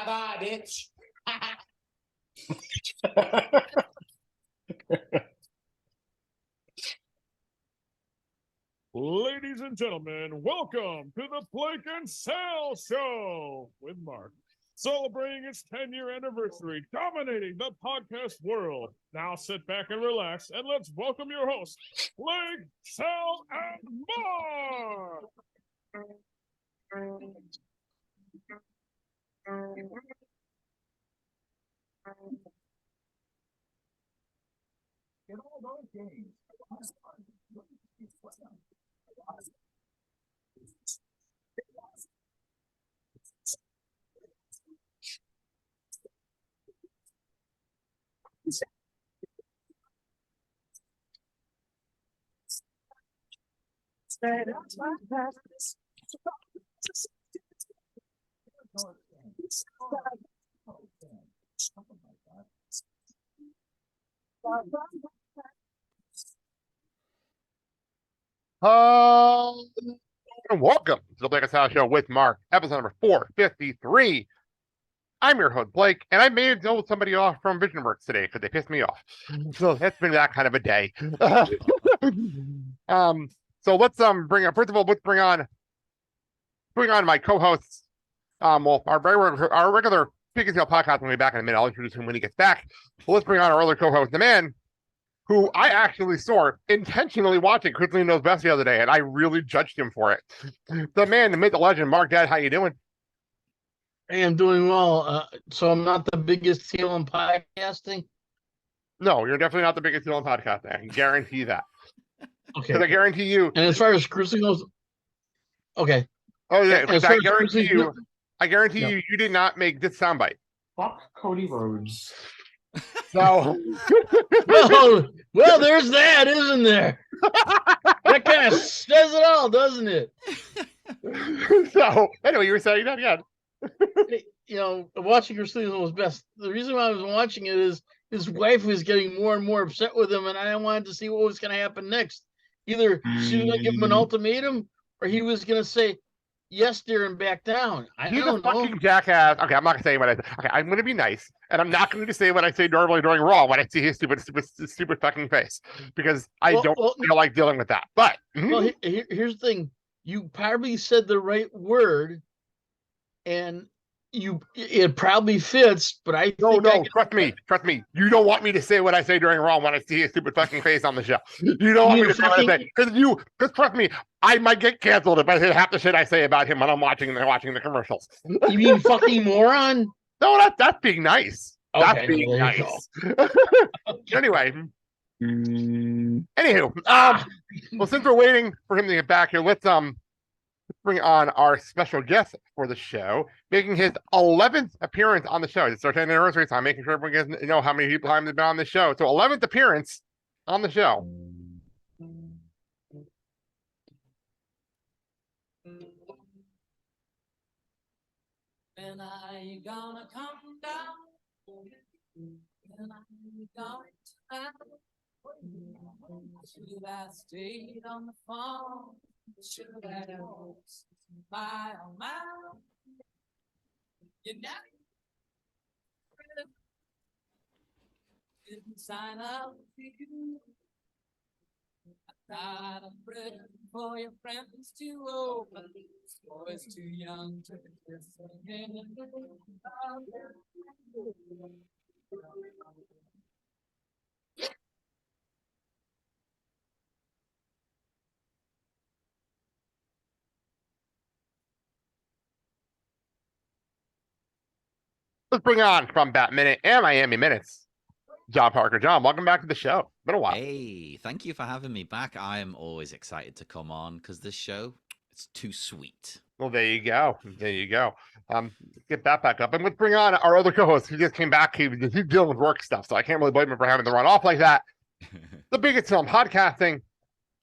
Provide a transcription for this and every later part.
Bye-bye, bitch. Ladies and gentlemen, welcome to the Blake and Sal Show with Mark. Celebrating its 10-year anniversary, dominating the podcast world. Now sit back and relax, and let's welcome your hosts, Blake, Sal, and Mark! In all those games, welcome to the Blake and Sal Show with Mark, episode number 453. I'm your host, Blake, and I made a deal with somebody off from VisionWorks today because they pissed me off. So it's been that kind of a day. So let's bring on my co-hosts. Our regular Big and Tail podcast will be back in a minute. I'll introduce him when he gets back. But let's bring on our other co-host, the man who I actually saw intentionally watching Crystal Knows Best the other day, and I really judged him for it. The man, the myth, the legend, Mark Dad, how you doing? I am doing well. So I'm not the biggest heel in podcasting? No, you're definitely not the biggest heel in podcasting. I can guarantee that. Okay. Because I guarantee you. And as far as Crystal goes, okay. Oh, yeah. I guarantee Yep. you did not make this soundbite. Fuck Cody Rhodes. So. well, there's that, isn't there? That kind of says it all, doesn't it? So, anyway, you were saying that again. You know, watching Crystal Knows Best. The reason why I was watching it is his wife was getting more and more upset with him, and I wanted to see what was going to happen next. Either she was going to give him an ultimatum, or he was going to say, yes, dear, and back down. He's a fucking jackass. Okay, I'm not going to say what I say. Okay, I'm going to be nice, and I'm not going to say what I say normally during Raw when I see his stupid fucking face, because I don't feel like dealing with that. But well, here's the thing. You probably said the right word, and it probably fits, but trust me. You don't want me to say what I say during Raw when I see his stupid fucking face on the show. You don't want me to say what I say. Because trust me, I might get canceled if I say half the shit I say about him when I'm watching the commercials. You mean fucking moron? No, that's being nice. Okay, that's being nice. Anyway. Anywho, well, since we're waiting for him to get back here, let's bring on our special guest for the show, making his 11th appearance on the show. It's our 10th anniversary, so I'm making sure everyone gets to know how many people have been on the show. So 11th appearance on the show. When are you gonna come down? When are you going to have? Should I stayed on the phone? Should I my oh my? You know, didn't sign up for you. I got a bread for your friends to open. Boys too young to listen. Let's bring on from Bat Minute and Miami Minutes, Jon Parker. Jon, welcome back to the show. Been a while. Hey, thank you for having me back. I am always excited to come on because this show, it's too sweet. Well, there you go. Get that back up. And let's bring on our other co-host who just came back. He's dealing with work stuff, so I can't really blame him for having to run off like that. The biggest film podcasting,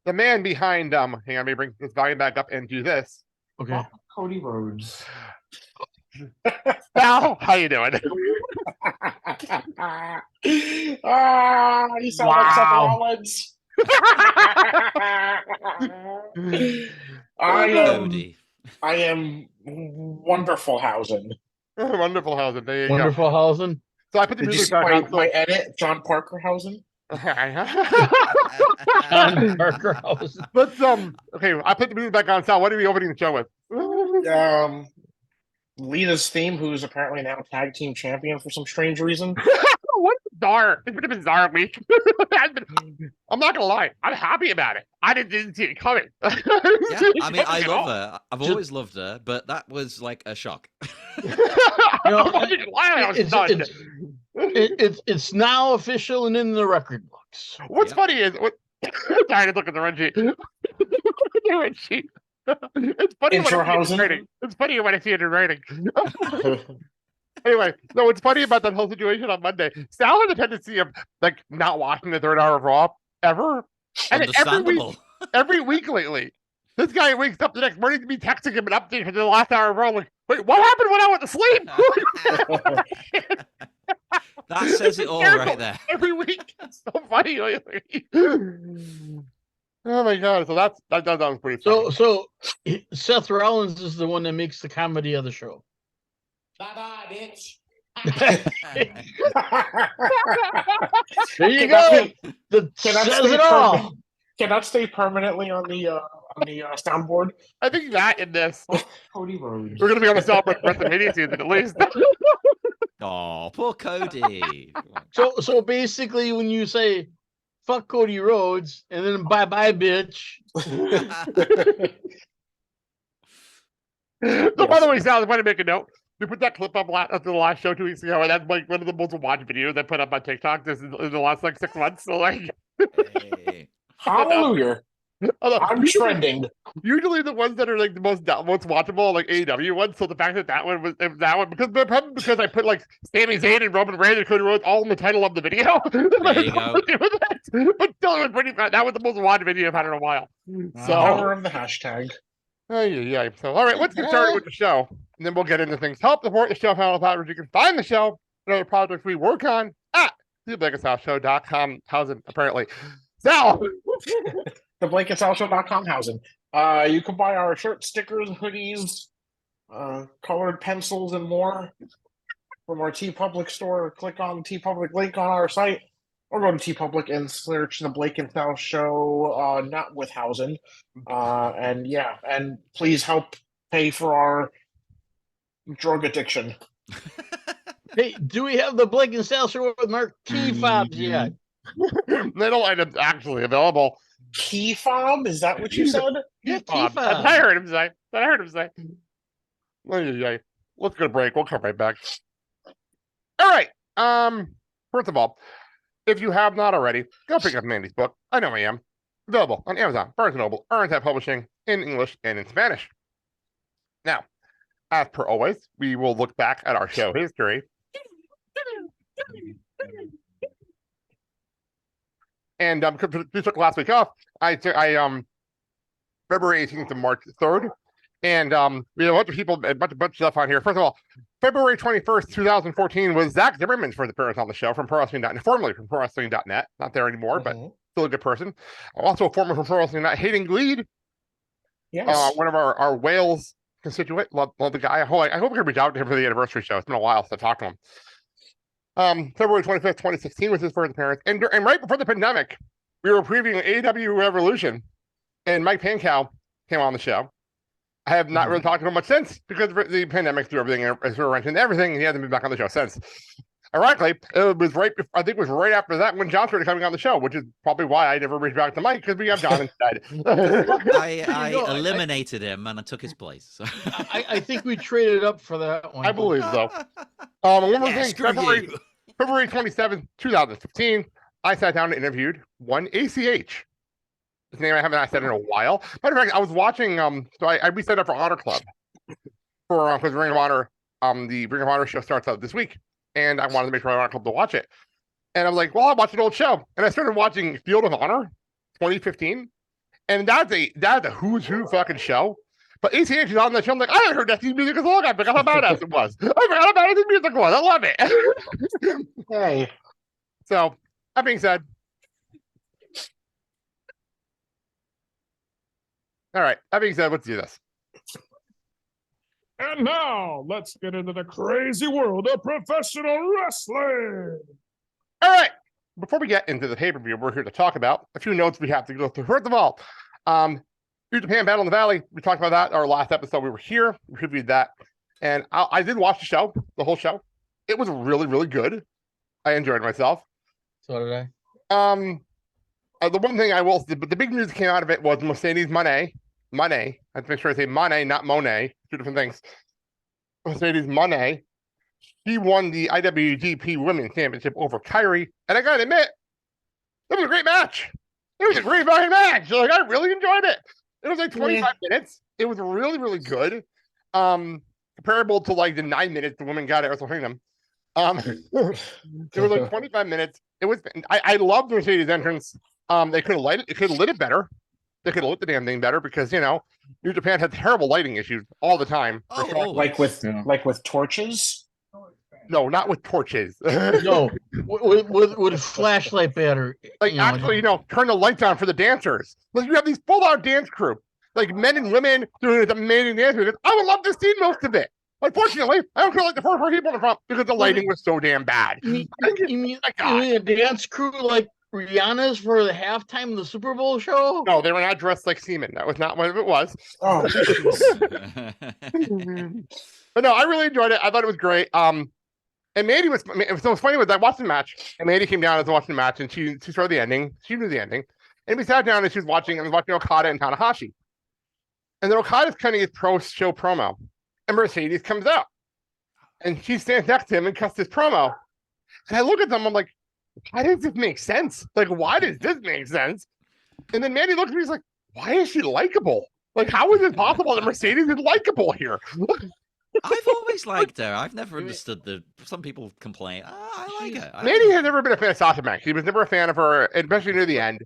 the man behind, hang on, let me bring this volume back up and do this. Okay. Fuck Cody Rhodes. Sal, how you doing? You sound like Seth Rollins. I am wonderful housing. Wonderful housing. There you Wonderful housing. go. So I put the Did you music see back my, on. my edit? Jon Parker housing. Jon Parker housing. Let's okay, I put the music back on. Sal, what are we opening the show with? Lita's theme, who's apparently now tag team champion for some strange reason. What bizarre. It's been a bizarre week. I'm not gonna lie, I'm happy about it. I didn't see it coming. Yeah, I mean, I love her. I've always loved her, but that was like a shock. It's now official and in the record books. What's funny is sorry to look at the run sheet. It's funny when I see it in writing. It's funny when I see it in writing. Anyway, no, what's funny about that whole situation on Monday, Sal had a tendency of like not watching the third hour of Raw ever. And every week lately, this guy wakes up the next morning to be texting him an update for the last hour of Raw. Like, wait, what happened when I went to sleep? That says it all right there. Every week, it's so funny lately. Oh my god! So that was pretty funny. So Seth Rollins is the one that makes the comedy of the show. Bye-bye, bitch. There you go. Says it all. Can that stay permanently on the soundboard? I think that in this. Cody Rhodes. We're gonna be on the soundboard for the media season at least. Oh, poor Cody. So basically, when you say "fuck Cody Rhodes" and then "bye bye, bitch." So, by the way, Sal, I want to make a note. We put that clip up after the last show 2 weeks ago, and that's like one of the most watched videos I put up on TikTok this in the last like 6 months. So like, Hey. Hallelujah. I'm trending. Usually the ones that are like the most watchable, like AEW ones. So the fact that one was because I put like Sami Zayn and Roman Reigns and Cody Rhodes all in the title of the video. There you go. But still, it was pretty fun. That was the most watched video I've had in a while. So Power of the hashtag. yeah. So all right, let's get started with the show, and then we'll get into things. Help support the show, panel powers. You can find the show and other projects we work on at theblanketsouthshow.com. Housing apparently. Sal. theblanketsouthshow.com housing. You can buy our shirts, stickers, hoodies, colored pencils, and more from our TeePublic store. Click on the TeePublic link on our site, or go to TeePublic and search the Blake and Sal Show, not with housing. And please help pay for our drug addiction. Hey, do we have the Blake and Sal Show with marquee fobs yet? Little items actually available. Key fob? Is that what you said? Yeah, That's what I heard him say. Let's go to break. We'll come right back. All right. First of all, if you have not already, go pick up Mandy's book. I Know I Am. Available on Amazon, Barnes & Noble, Arnett Publishing, in English and in Spanish. Now, as per always, we will look back at our show history. And we took last week off. I February 18th to March 3rd. And we have a bunch of people, a bunch of stuff on here. First of all, February 21st, 2014 was Zach Zimmerman's first appearance on the show from ProWrestling.net, formerly from ProWrestling.net. Not there anymore, but still a good person. Also a former from ProWrestling.net, Hayden Gleed. Yes. One of our Wales constituent. Love the guy. I hope we can reach out to him for the anniversary show. It's been a while since I talked to him. February 25th, 2016 was his first appearance. And right before the pandemic, we were previewing AEW Revolution, and Mike Pankow came on the show. I have not really talked to him much since because the pandemic threw everything, and everything, and he hasn't been back on the show since. Ironically, it was right after that when John started coming on the show, which is probably why I never reached back to Mike, because we have John instead. I eliminated him and I took his place. So. I think we traded up for that one. I believe so. One more thing, February 27th, 2015, I sat down and interviewed one ACH. His name I haven't said in a while. Matter of fact, I was watching. We set up for Honor Club for because Ring of Honor. The Ring of Honor show starts out this week, and I wanted to make sure I Honor Club to watch it. And I'm like, well, I'll watch an old show, and I started watching Field of Honor, 2015, and that's a who's who fucking show. But ACH is on that show. I'm like, I haven't heard that music as long. I forgot how badass it was. I forgot how badass the music was. I love it. Hey. So that being said. All right. That being said, let's do this. And now, let's get into the crazy world of professional wrestling. All right. Before we get into the pay-per-view, we're here to talk about a few notes we have to go through. First of all, New Japan Battle in the Valley. We talked about that our last episode. We were here. We reviewed that. And I did watch the show, the whole show. It was really, really good. I enjoyed myself. So did I. The one thing I will say, but the big news that came out of it was Mercedes Mone. I have to make sure I say Mone, not Monet. Two different things. Mercedes Mone. He won the IWGP Women's Championship over Kyrie. And I gotta admit, it was a great match. It was a great fucking match. Like, I really enjoyed it. It was like 25 minutes. It was really, really good. Comparable to like the 9 minutes the women got at Wrestle Kingdom. It was like 25 minutes. It was. I loved Mercedes' entrance. They could have lit it. They could have lit it better. They could have lit the damn thing better because New Japan had terrible lighting issues all the time. Like with torches. No, not with torches. No, with a flashlight battery. Like actually, turn the lights on for the dancers. Like you have these full-out dance crew, like men and women doing this amazing dance. I would love to see most of it. Unfortunately, I don't feel like the first four people in the front because the lighting was so damn bad. You mean a dance crew like Rihanna's for the halftime of the Super Bowl show? No, they were not dressed like seamen. That was not what it was. Oh, But no, I really enjoyed it. I thought it was great. And Mandy was so funny was I watched the match, and Mandy came down as watching the match, and she saw the ending. She knew the ending, and we sat down and she was watching Okada and Tanahashi, and then Okada's cutting his show promo, and Mercedes comes out, and she stands next to him and cuts his promo, and I look at them, I'm like, why does this make sense? Like, why does this make sense? And then Mandy looks at me, he's like, why is she likable? Like, how is it possible that Mercedes is likable here? I've always liked her. I've never understood some people complain. I like her. Mandy has never been a fan of Sasha Banks. He was never a fan of her, especially near the end.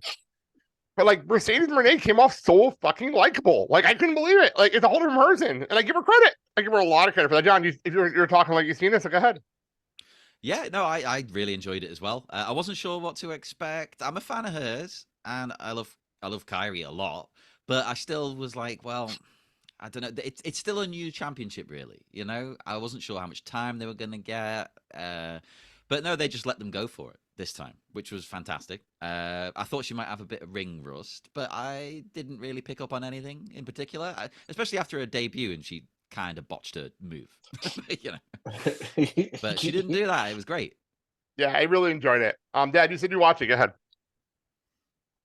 But like Mercedes Moné came off so fucking likable. Like I couldn't believe it. Like it's a whole different person, and I give her credit. I give her a lot of credit for that. John, if you're talking like you've seen this, so go ahead. Yeah, no, I really enjoyed it as well. I wasn't sure what to expect. I'm a fan of hers, and I love Kyrie a lot. But I still was like, well, I don't know. It's still a new championship, really. I wasn't sure how much time they were going to get. But no, they just let them go for it this time, which was fantastic. I thought she might have a bit of ring rust, but I didn't really pick up on anything in particular, especially after her debut, and she kind of botched her move. But she didn't do that. It was great. Yeah, I really enjoyed it. Dad, you said you watched it. Go ahead.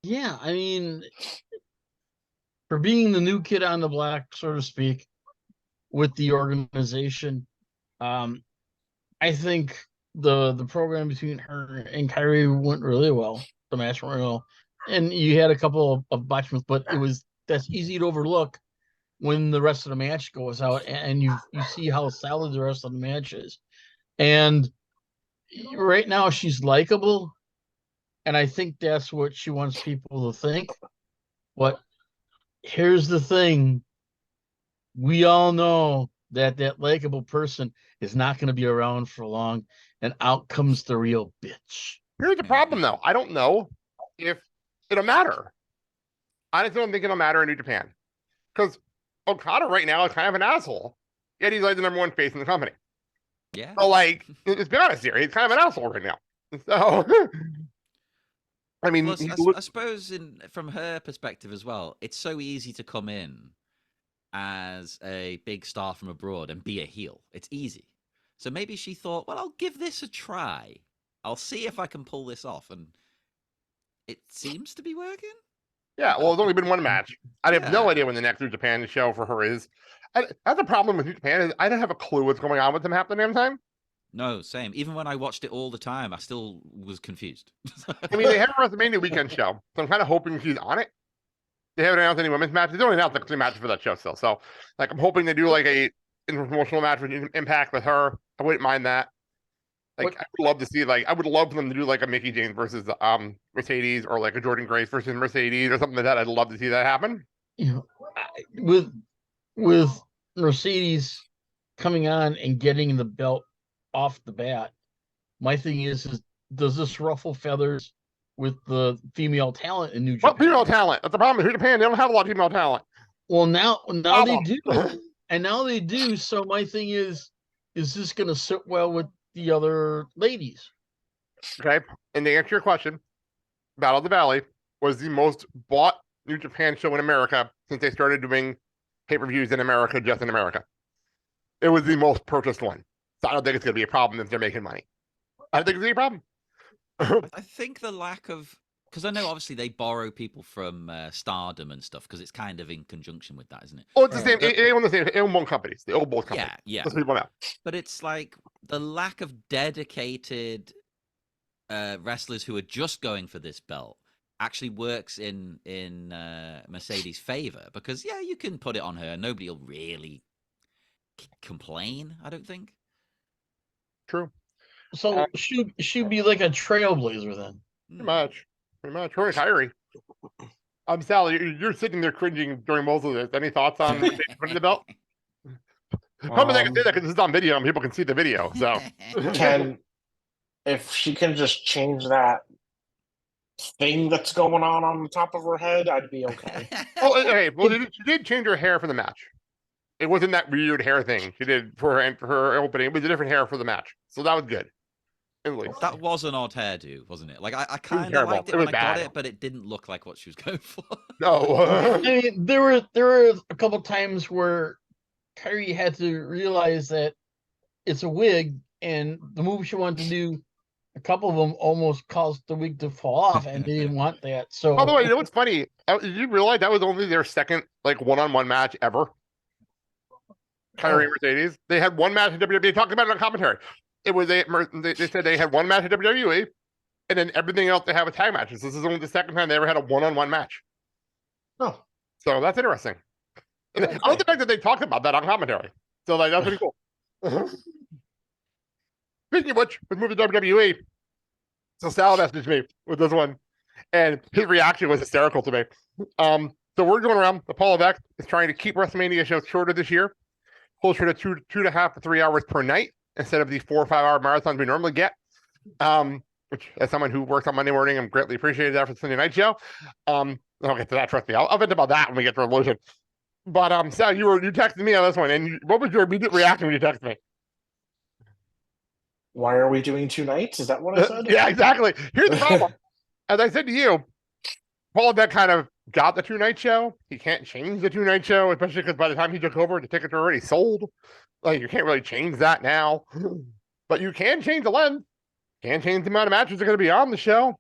Yeah, I mean, for being the new kid on the block, so to speak, with the organization, I think the program between her and Kyrie went really well. The match went well, and you had a couple of botchments, but that's easy to overlook when the rest of the match goes out, and you see how solid the rest of the match is. And right now, she's likable, and I think that's what she wants people to think. But here's the thing: we all know that likable person is not going to be around for long, and out comes the real bitch. Here's the problem, though. I don't know if it'll matter. I just don't think it'll matter in New Japan. Because Okada right now is kind of an asshole. Yet he's like the number one face in the company. Yeah. So, like, let's be honest here. He's kind of an asshole right now. So, I mean, Plus, I suppose from her perspective as well, it's so easy to come in as a big star from abroad and be a heel. It's easy. So maybe she thought, well, I'll give this a try. I'll see if I can pull this off. And it seems to be working. Yeah, well, it's only been one match. I have no idea when the next New Japan show for her is. That's the problem with New Japan is I don't have a clue what's going on with them half the damn time. No, same. Even when I watched it all the time, I still was confused. I mean, they have a WrestleMania weekend show, so I'm kind of hoping she's on it. They haven't announced any women's matches. They only announced like 3 matches for that show still. So, like, I'm hoping they do like a promotional match with Impact with her. I wouldn't mind that. Like, I would love to see, like, I would love for them to do like a Mickie James versus Mercedes, or like a Jordan Grace versus Mercedes or something like that. I'd love to see that happen. With Mercedes coming on and getting the belt off the bat, my thing is does this ruffle feathers with the female talent in New Japan? Well, female talent. That's the problem with New Japan. They don't have a lot of female talent. Well, now they do. And now they do. So my thing is this going to sit well with the other ladies? Okay. And to answer your question, Battle of the Valley was the most bought New Japan show in America since they started doing pay-per-views in America, just in America. It was the most purchased one. So I don't think it's going to be a problem if they're making money. I don't think it's going to be a problem. I think the lack of, because I know obviously they borrow people from Stardom and stuff, because it's kind of in conjunction with that, isn't it? Well, it's the same. They own the same. They own both companies. They own both companies. Yeah. That's what people know. But it's like the lack of dedicated wrestlers who are just going for this belt actually works in Mercedes' favor, because you can put it on her, nobody will really complain. I don't think. True. So she'd be like a trailblazer then. Pretty much. Her and Kyrie. Sally, you're sitting there cringing during most of this. Any thoughts on putting the belt? Probably they can say that because this is on video and people can see the video. So if she can just change that thing that's going on the top of her head, I'd be okay. Okay. Well, she did change her hair for the match. It wasn't that weird hair thing she did for her opening. It was a different hair for the match, so that was good. That was an odd hairdo, wasn't it? Like I kind of liked it when I got it, but it didn't look like what she was going for. No. I mean, there were a couple times where Kyrie had to realize that it's a wig, and the move she wanted to do, a couple of them almost caused the wig to fall off, and they didn't want that. So, by the way, you know what's funny? Did you realize that was only their second one-on-one match ever? Kyrie and Mercedes. They had one match in WWE. They talked about it on commentary. It was they said they had one match in WWE, and then everything else they have a tag matches. This is only the second time they ever had a one-on-one match. Oh, so that's interesting. And I love the fact that they talked about that on commentary. So that's pretty cool. Speaking of which, let's move to WWE. So Sal messaged me with this one, and his reaction was hysterical to me. So we're going around. The Paul Levesque is trying to keep WrestleMania shows shorter this year, closer to 2.5 to 3 hours per night instead of the 4 or 5 hour marathons we normally get. Which, as someone who works on Monday morning, I'm greatly appreciated that for the Sunday night show. I'll get to that. Trust me, I'll vent about that when we get to Revolution. But Sal, you texted me on this one, and what was your immediate reaction when you texted me? Why are we doing 2 nights? Is that what I said? Yeah, exactly. Here's the problem. As I said to you, Paul Levesque kind of got the 2-night show. He can't change the 2-night show, especially because by the time he took over, the tickets are already sold. Like, you can't really change that now. But you can change the length. Can change the amount of matches that are going to be on the show.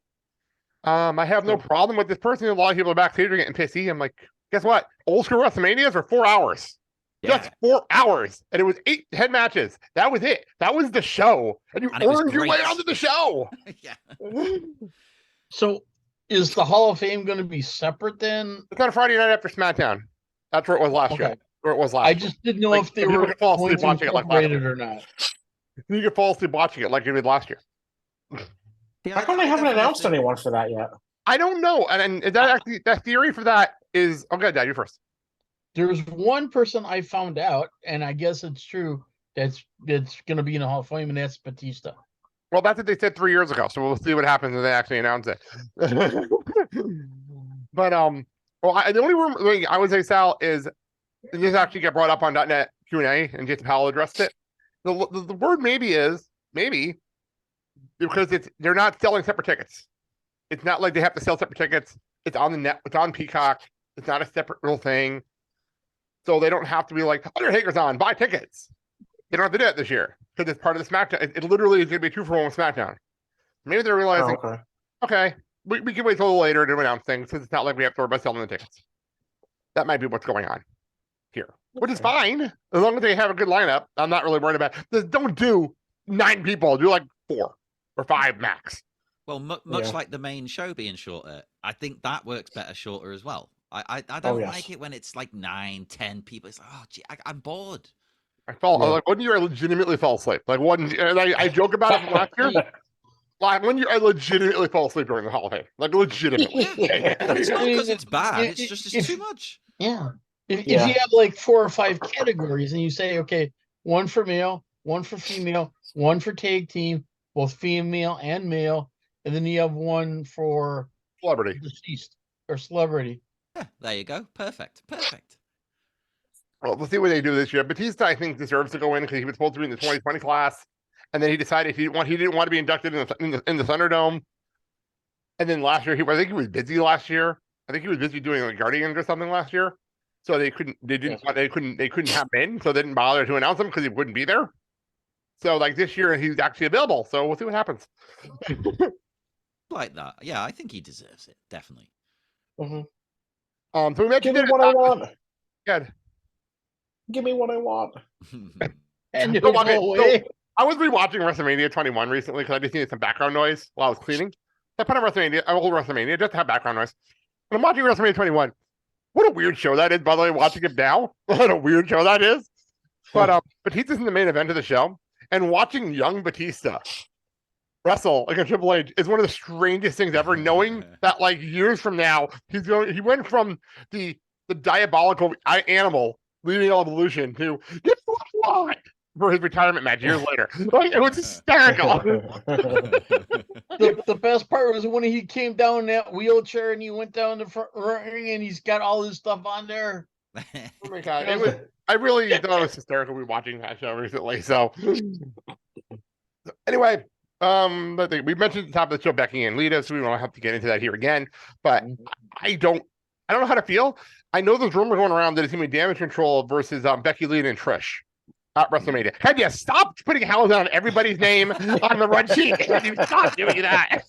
I have no problem with this person. A lot of people are backstage are getting pissy. I'm like, guess what? Old school WrestleManias are 4 hours. Yeah. Just 4 hours. And it was 10 matches. That was it. That was the show. And you earned your way onto the show. Yeah. So is the Hall of Fame going to be separate then? It's on a Friday night after SmackDown. That's where it was last year. Where it was last I year. just didn't know if they were fall asleep going to watching it like last incorporate it year. or not. You could fall asleep watching it like you did last year. How come they haven't announced anyone for that yet? I don't know. And that actually, that theory for that is, okay, Dad, you first. There's one person I found out, and I guess it's true, that's going to be in the Hall of Fame, and that's Batista. Well, that's what they said 3 years ago, so we'll see what happens when they actually announce it. But the only thing I would say, Sal, is this actually got brought up on .NET Q&A, and Jason Powell addressed it. The word maybe because they're not selling separate tickets. It's not like they have to sell separate tickets. It's on the net. It's on Peacock. It's not a separate little thing. So they don't have to be like, Undertaker's on, buy tickets. They don't have to do it this year because it's part of the SmackDown. It literally is going to be 2-for-1 with SmackDown. Maybe they're realizing, okay, we can wait till later to announce things because it's not like we have to worry about selling the tickets. That might be what's going on here, which is fine as long as they have a good lineup. I'm not really worried about it. Don't do 9 people. Do like 4 or 5 max. Well, much like the main show being shorter, I think that works better shorter as well. I don't like it when it's like 9, 10 people. It's like, oh, gee, I'm bored. Like 1 year I legitimately fell asleep. Like I joke about it from last year. Like 1 year I legitimately fell asleep during the Hall of Fame. Like legitimately. It's not because it's bad. It's just it's too much. Yeah. If you have like 4 or 5 categories and you say, okay, 1 for male, 1 for female, 1 for tag team, both female and male, and then you have 1 for celebrity, deceased or celebrity. Yeah, there you go. Perfect. Well, we'll see what they do this year. Batista, I think, deserves to go in because he was supposed to be in the 2020 class, and then he decided he didn't want to be inducted in the Thunderdome. And then last year, I think he was busy last year. I think he was busy doing like Guardians or something last year. So they couldn't have him in, so they didn't bother to announce him because he wouldn't be there. So like this year, he's actually available. So we'll see what happens. Like that. Yeah, I think he deserves it. Definitely. Mm-hmm. So we mentioned Give me what I want. Good. Give me what I want. And So, it'll go away. I was rewatching WrestleMania 21 recently because I just needed some background noise while I was cleaning. I put on old WrestleMania just to have background noise. And I'm watching WrestleMania 21. What a weird show that is, by the way, watching it now. What a weird show that is. But Batista's in the main event of the show, and watching young Batista wrestle like a Triple H is one of the strangest things ever, knowing that like years from now, he went from the diabolical animal leading Evolution to get fly for his retirement match years later. Like, it was hysterical. The best part was when he came down in that wheelchair and he went down the front ring and he's got all his stuff on there. Oh my god! I really thought it was hysterical rewatching that show recently. So anyway, we mentioned at the top of the show Becky and Lita, so we won't have to get into that here again. But I don't know how to feel. I know there's rumor going around that it's gonna be Damage Control versus Becky, Lynch, and Trish at WrestleMania. Have you stopped putting howls on everybody's name on the run sheet? Have you stopped doing that?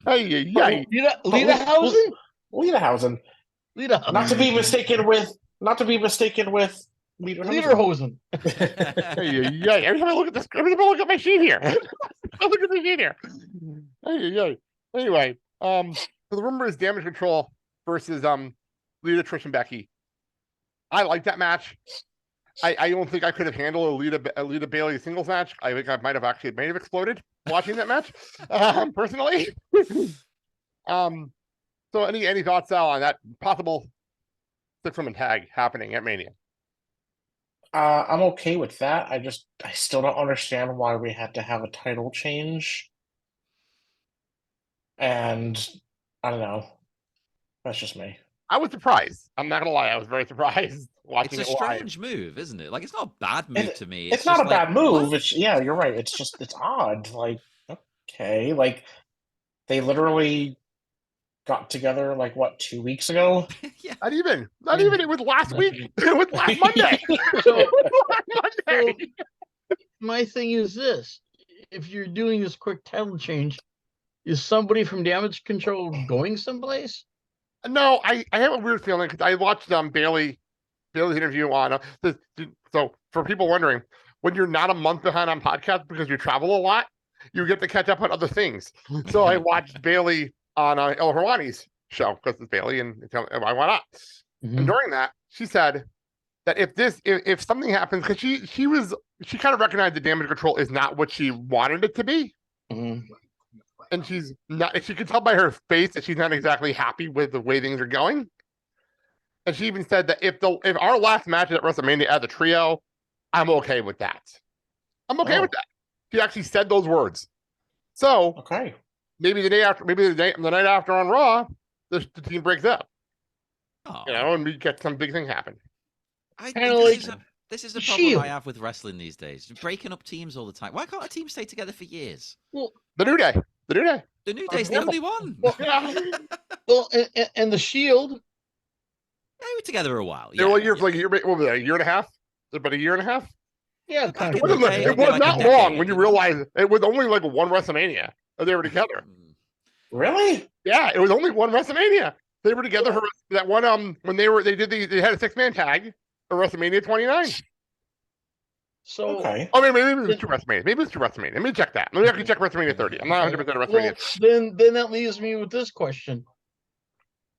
Hey, Lita-hausen? Lederhosen. Lita. Not to be mistaken with Lederhosen. Lederhosen. Every time I look at this, every time I look at my sheet here. I look at the sheet here. Anyway, so the rumor is Damage Control versus Lita, Trish, and Becky. I like that match. I don't think I could have handled a Lita Bailey singles match. I think I might have exploded watching that match, personally. So any thoughts, Sal, on that possible 6-woman tag happening at Mania? I'm okay with that. I still don't understand why we had to have a title change. And I don't know. That's just me. I was surprised. I'm not gonna lie, I was very surprised watching It's a it live. strange move, isn't it? Like, it's not a bad move to me. It's not just a bad like, move. what? Yeah, you're right. It's odd. Like, okay, like they literally got together like what, 2 weeks ago? Yeah. Not even. It was last week. It was last Monday. So my thing is this: if you're doing this quick title change, is somebody from Damage Control going someplace? No, I have a weird feeling because I watched Bailey's interview on so for people wondering, when you're not a month behind on podcasts because you travel a lot, you get to catch up on other things. So I watched Bailey on El Hawani's show because it's Bailey and why not? Mm-hmm. And during that, she said that if something happens, because she kind of recognized the Damage Control is not what she wanted it to be. Mm-hmm. And she's not, she could tell by her face that she's not exactly happy with the way things are going. And she even said that if our last match is at WrestleMania as a trio, I'm okay with that. I'm okay with that. She actually said those words. So Okay. maybe the night after on Raw, the team breaks up. Oh. And we get some big thing happen. This is the problem Shield. I have with wrestling these days. Breaking up teams all the time. Why can't a team stay together for years? Well, The New Day. The New Day's the only one. well, and the Shield. They were together a while. What was it, a year and a half? About a year and a half? Yeah, Back kind in of. the day, It was like not a decade. long when you realize it was only like one WrestleMania that they were together. Really? Yeah, it was only one WrestleMania. They were together for that one. When they had a 6-man tag for WrestleMania 29. So Okay. Oh, maybe it was 2 WrestleMania. Maybe it was 2 WrestleMania. Let me check that. Let me actually check WrestleMania 30. I'm not 100% WrestleMania. well, then that leaves me with this question: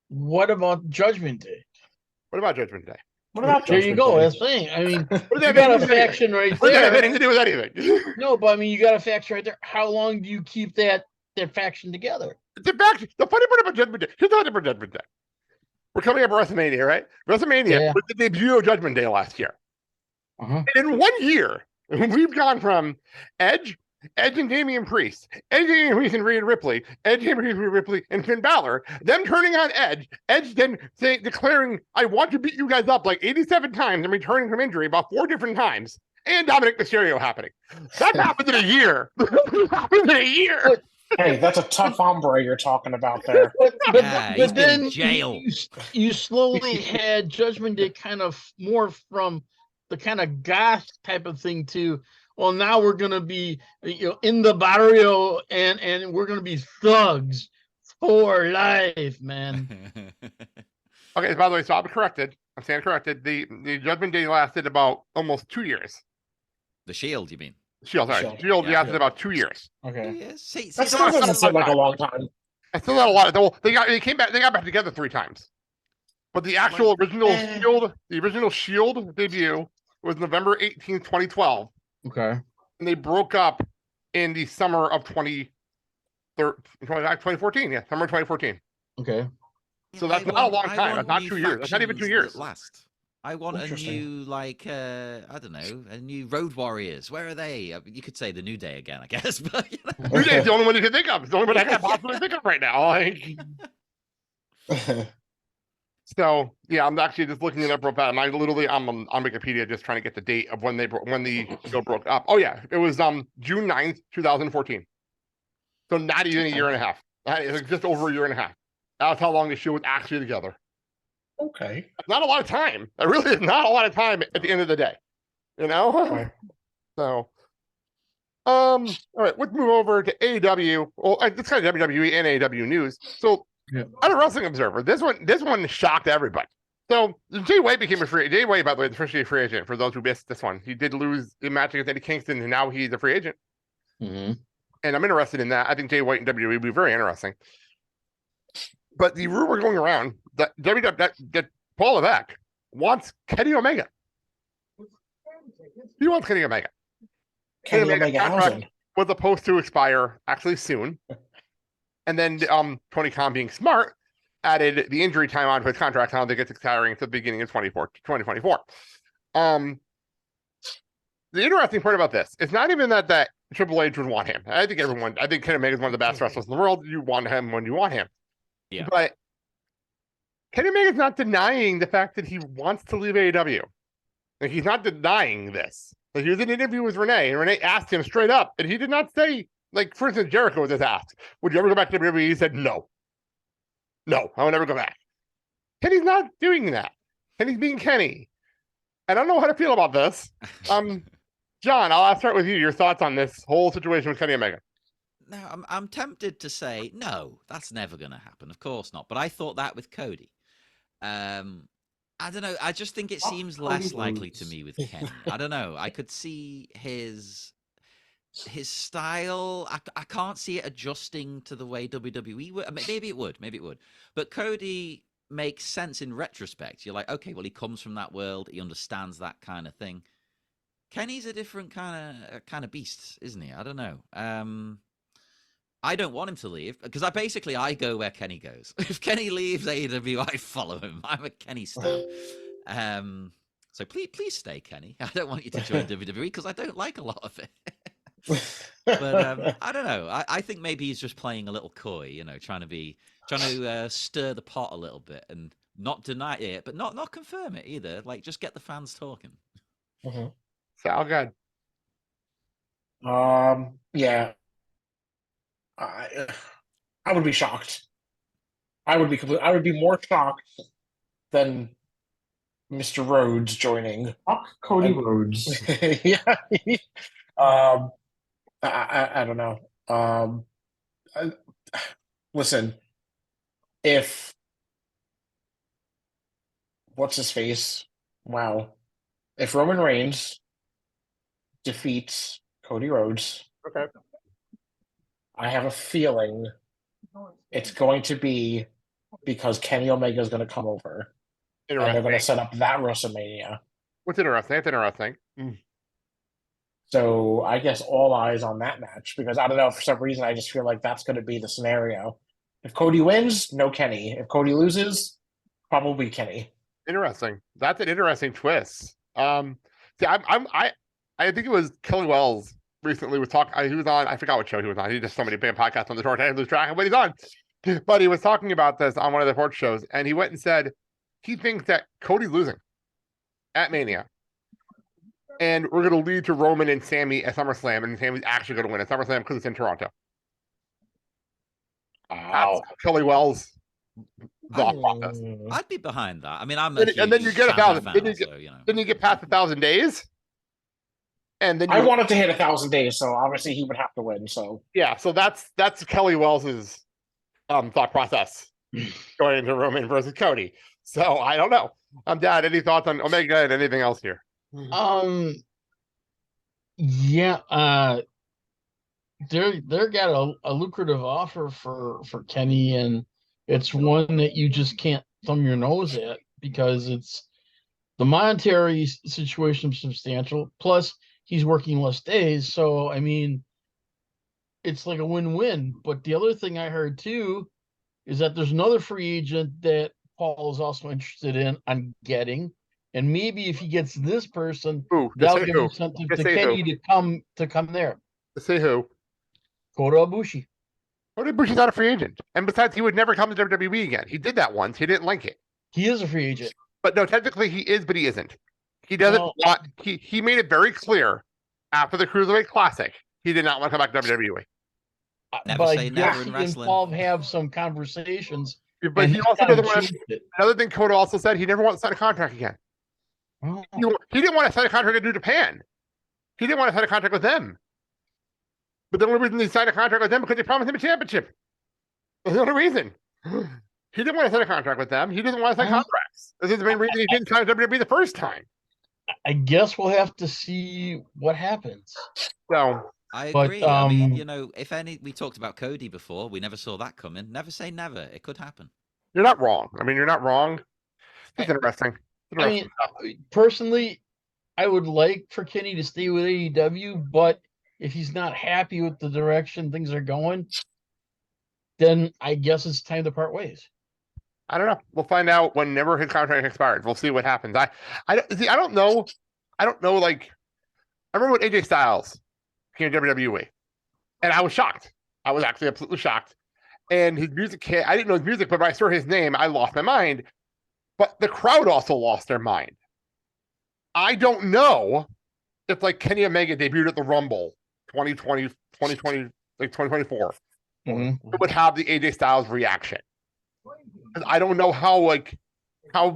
what about Judgment Day? What about Judgment Day? What about There you Judgment go. Day? That's the thing. I mean, What you does that got have a to do with anything? faction right What does that have there. anything to do with anything? No, but I mean, you got a faction right there. How long do you keep that faction together? The funny part about Judgment Day. Here's the funny part about Judgment Day. We're coming up with WrestleMania, right? WrestleMania was the debut of Judgment Day last year. Uh-huh. And in 1 year, we've gone from Edge Edge and Damian Priest, Edge and Priest and Rhea Ripley, Edge and Rhea Ripley and Finn Balor, them turning on Edge, Edge then declaring, I want to beat you guys up like 87 times and returning from injury about 4 different times, and Dominic Mysterio happening. That happened in a year. That happened in a year. Hey, that's a tough hombre you're talking about there. He's been in then jail. you slowly had Judgment Day kind of morph from the kind of goth type of thing to, well, now we're gonna be in the barrio and we're gonna be thugs for life, man. Okay, by the way, so I'm corrected. I'm saying corrected. The Judgment Day lasted about almost 2 years. The Shield, you mean? Shield, sorry. Shield. Shield Yeah. lasted about 2 years. Okay. Yeah, see, That that's still doesn't not seem like a bad. long time. I still had a lot of they got back together 3 times. But the actual original Shield debut was November 18th, 2012. Okay. And they broke up in the summer of 2014. Yeah, summer 2014. Okay. So that's not a long time. That's not 2 years. That's not even 2 years. Last. I want a Interesting. new, like, I don't know, a new Road Warriors. Where are they? You could say the New Day again, I guess. But you know. New Day is the only one you can think of. It's the only one I can possibly think of right now. Like, so yeah, I'm actually just looking it up real fast. I'm on Wikipedia just trying to get the date of when the show broke up. Oh yeah, it was June 9th, 2014. So not even a year and a half. It's just over a year and a half. That's how long the show was actually together. Okay. Not a lot of time. It really is not a lot of time at the end of the day. You know? Okay. So all right, let's move over to AEW. Well, it's kind of WWE and AEW news. So on a Wrestling Observer, this one shocked everybody. So Jay White became a free agent. Jay White, by the way, the first free agent for those who missed this one. He did lose a match against Eddie Kingston, and now he's a free agent. Mm-hmm. And I'm interested in that. I think Jay White and WWE would be very interesting. But the rumor going around that that Paul Levesque wants Kenny Omega. He wants Kenny Omega. Kenny Omega contract was supposed to expire actually soon. And then Tony Khan, being smart, added the injury time onto his contract. I don't think it's expiring at the beginning of 2024. The interesting part about this, it's not even that Triple H would want him. I think Kenny Omega is one of the best wrestlers in the world. You want him when you want him. Yeah. But Kenny Omega is not denying the fact that he wants to leave AEW. Like, he's not denying this. Like, he was in an interview with Renee, and Renee asked him straight up, and he did not say, like, for instance, Jericho was just asked, would you ever go back to WWE? He said, no. No, I will never go back. Kenny's not doing that. Kenny's being Kenny. I don't know how to feel about this. John, I'll start with you. Your thoughts on this whole situation with Kenny Omega. No, I'm tempted to say no. That's never going to happen. Of course not. But I thought that with Cody. I don't know. I just think it seems less likely to me with Kenny. I don't know. I could see his style. I can't see it adjusting to the way WWE would. I mean, maybe it would. But Cody makes sense in retrospect. You're like, okay, well, he comes from that world. He understands that kind of thing. Kenny's a different kind of beast, isn't he? I don't know. I don't want him to leave because I go where Kenny goes. If Kenny leaves AEW, I follow him. I'm a Kenny stan. So please stay, Kenny. I don't want you to join WWE because I don't like a lot of it. But I don't know. I think maybe he's just playing a little coy, trying to stir the pot a little bit and not deny it, but not confirm it either. Like, just get the fans talking. Mm-hmm. Sound good. Yeah. I would be shocked. I would be more shocked than Mr. Rhodes joining. Cody Rhodes. Yeah. I don't know. Listen, if what's his face? Wow. If Roman Reigns defeats Cody Rhodes, Okay. I have a feeling it's going to be because Kenny Omega is going to come over. And they're going to set up that WrestleMania. What's interesting? That's interesting. So I guess all eyes on that match because I don't know, for some reason I just feel like that's going to be the scenario. If Cody wins, no Kenny. If Cody loses, probably Kenny. Interesting. That's an interesting twist. See, I think it was Kelly Wells recently was talking. He was on. I forgot what show he was on. He just so many big podcasts on the short. I lose track of what he's on. But he was talking about this on one of the sports shows, and he went and said he thinks that Cody's losing at Mania, and we're going to lead to Roman and Sammy at SummerSlam, and Sammy's actually going to win at SummerSlam because it's in Toronto. Wow. That's Kelly Wells' thought process. I'd be behind that. I mean, I'm a And then you huge get 1,000. fan, Then you get, so, you know. then you get past 1,000 days, and then I wanted to hit 1,000 days, so obviously he would have to win. So yeah. So that's Kelly Wells's thought process going into Roman versus Cody. So I don't know. Dad, any thoughts on Omega and anything else here? Yeah, they're got a lucrative offer for Kenny, and it's one that you just can't thumb your nose at because it's the monetary situation is substantial. Plus, he's working less days, so I mean, it's like a win-win. But the other thing I heard too is that there's another free agent that Paul is also interested in on getting, and maybe if he gets this person, Who? that'll Say give who? incentive Just to say Kenny to come there. Say who? Kota Ibushi. Kota Ibushi's not a free agent, and besides, he would never come to WWE again. He did that once. He didn't like it. He is a free agent. But no, technically he is, but he isn't. He doesn't Well- want. He made it very clear after the Cruiserweight Classic he did not want to come back to WWE. Never But say I never guess in he wrestling. and Paul have some conversations. But and he also kinda doesn't want to. changed it. Another thing Kota also said, he never wants to sign a contract again. Oh, He didn't want to sign a contract with New Japan. He didn't want to sign a contract with them. But the only reason he signed a contract with them because they promised him a championship. That's the only reason. He didn't want to sign a contract with them. He doesn't want to sign contracts. This is the main reason he didn't sign WWE the first time. I guess we'll have to see what happens. So I But, agree. I mean, um, you know, if any, we talked about Cody before. We never saw that coming. Never say never. It could happen. you're not wrong. I mean, you're not wrong. It's interesting. I mean, personally, I would like for Kenny to stay with AEW, but if he's not happy with the direction things are going, then I guess it's time to part ways. I don't know. We'll find out whenever his contract expires. We'll see what happens. I don't know. I don't know. Like, I remember when AJ Styles came to WWE, and I was shocked. I was actually absolutely shocked. And his music hit. I didn't know his music, but when I saw his name, I lost my mind. But the crowd also lost their mind. I don't know if like Kenny Omega debuted at the Rumble 2020, like 2024, Mhm. it would have the AJ Styles reaction. 'Cause I don't know how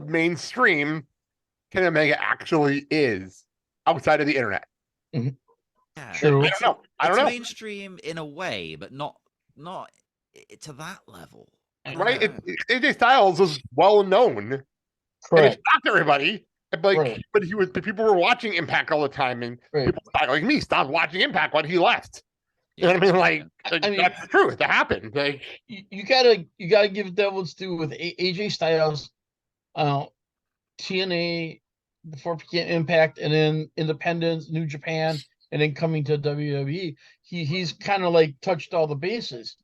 mainstream Kenny Omega actually is outside of the internet. Yeah, True. I don't know. I don't it's know. mainstream in a way, but not to that level. I don't Right? know. AJ Styles was well known, and it Correct. shocked everybody. And, like, Right. but people were watching Impact all the time, and Right. people like me stopped watching Impact when he left. You know what I mean? Like, I mean- that's the truth. That happened. Like, You gotta give Devil's due with AJ Styles, TNA, before became Impact, and then Independence, New Japan, and then coming to WWE. He's kind of like touched all the bases.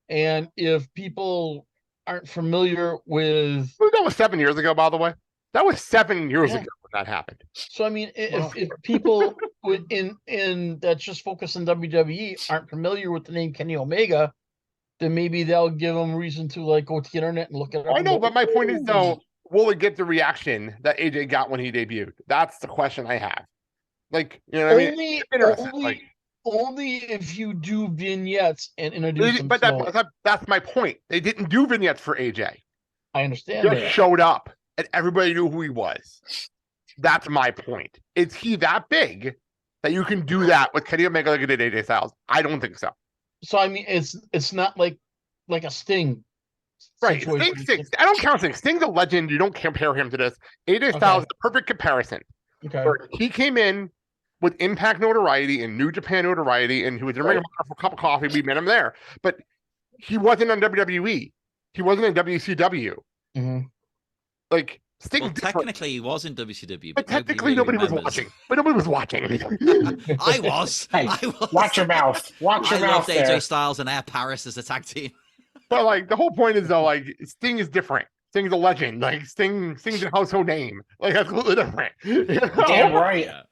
And if people aren't familiar with, that was 7 years ago, by the way. That was 7 years Yeah. ago when that happened. so I mean, Wow. if people would in that just focus on WWE aren't familiar with the name Kenny Omega, then maybe they'll give them reason to like go to the internet and look it up. I and know, go, but my point is "Ooh." though, will it get the reaction that AJ got when he debuted? That's the question I have. Like, you know what I mean? only, Interesting. only, Like, only if you do vignettes and introduce them. but So that's my point. They didn't do vignettes for AJ. I understand Just that. showed up and everybody knew who he was. That's my point. Is he that big that you can do that with Kenny Omega like you did AJ Styles? I don't think so. So I mean, it's not like a Sting. Right. situation. Sting, I don't count Sting. Sting's a legend. You don't compare him to this. AJ Styles is a perfect comparison. Okay. Where he came in with Impact notoriety and New Japan notoriety, and he was in Ring of Honor for a cup of coffee. We met him there. But he wasn't on WWE. He wasn't in WCW. Mhm. Like, Sting's Well, different. technically, he was in WCW, But technically, really nobody was remembers. watching. But nobody was watching. I was. Hey, I was. Watch your mouth. Watch I your mouth loved AJ there. Styles and Air Paris as a tag team. But like, the whole point is though, like, Sting is different. Sting's a legend. Like, Sting's a household name. Like, that's completely different. You know? Damn right. Yeah.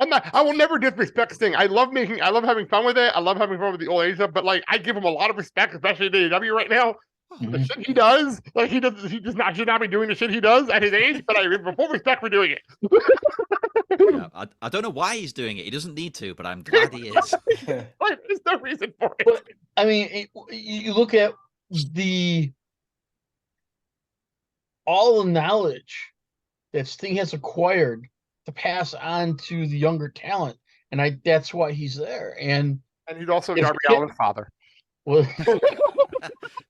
I will never disrespect Sting. I love having fun with it. I love having fun with the old age stuff, but like I give him a lot of respect, especially in AEW right now. The shit he does, like he should not be doing the shit he does at his age, but I give him full respect for doing it. Yeah, I don't know why he's doing it. He doesn't need to, but I'm glad he is. Like, there's no reason for it. But, I mean, you look at all the knowledge that Sting has acquired to pass on to the younger talent, and that's why he's there. And he's also if Darby Ken- Allin's father. well,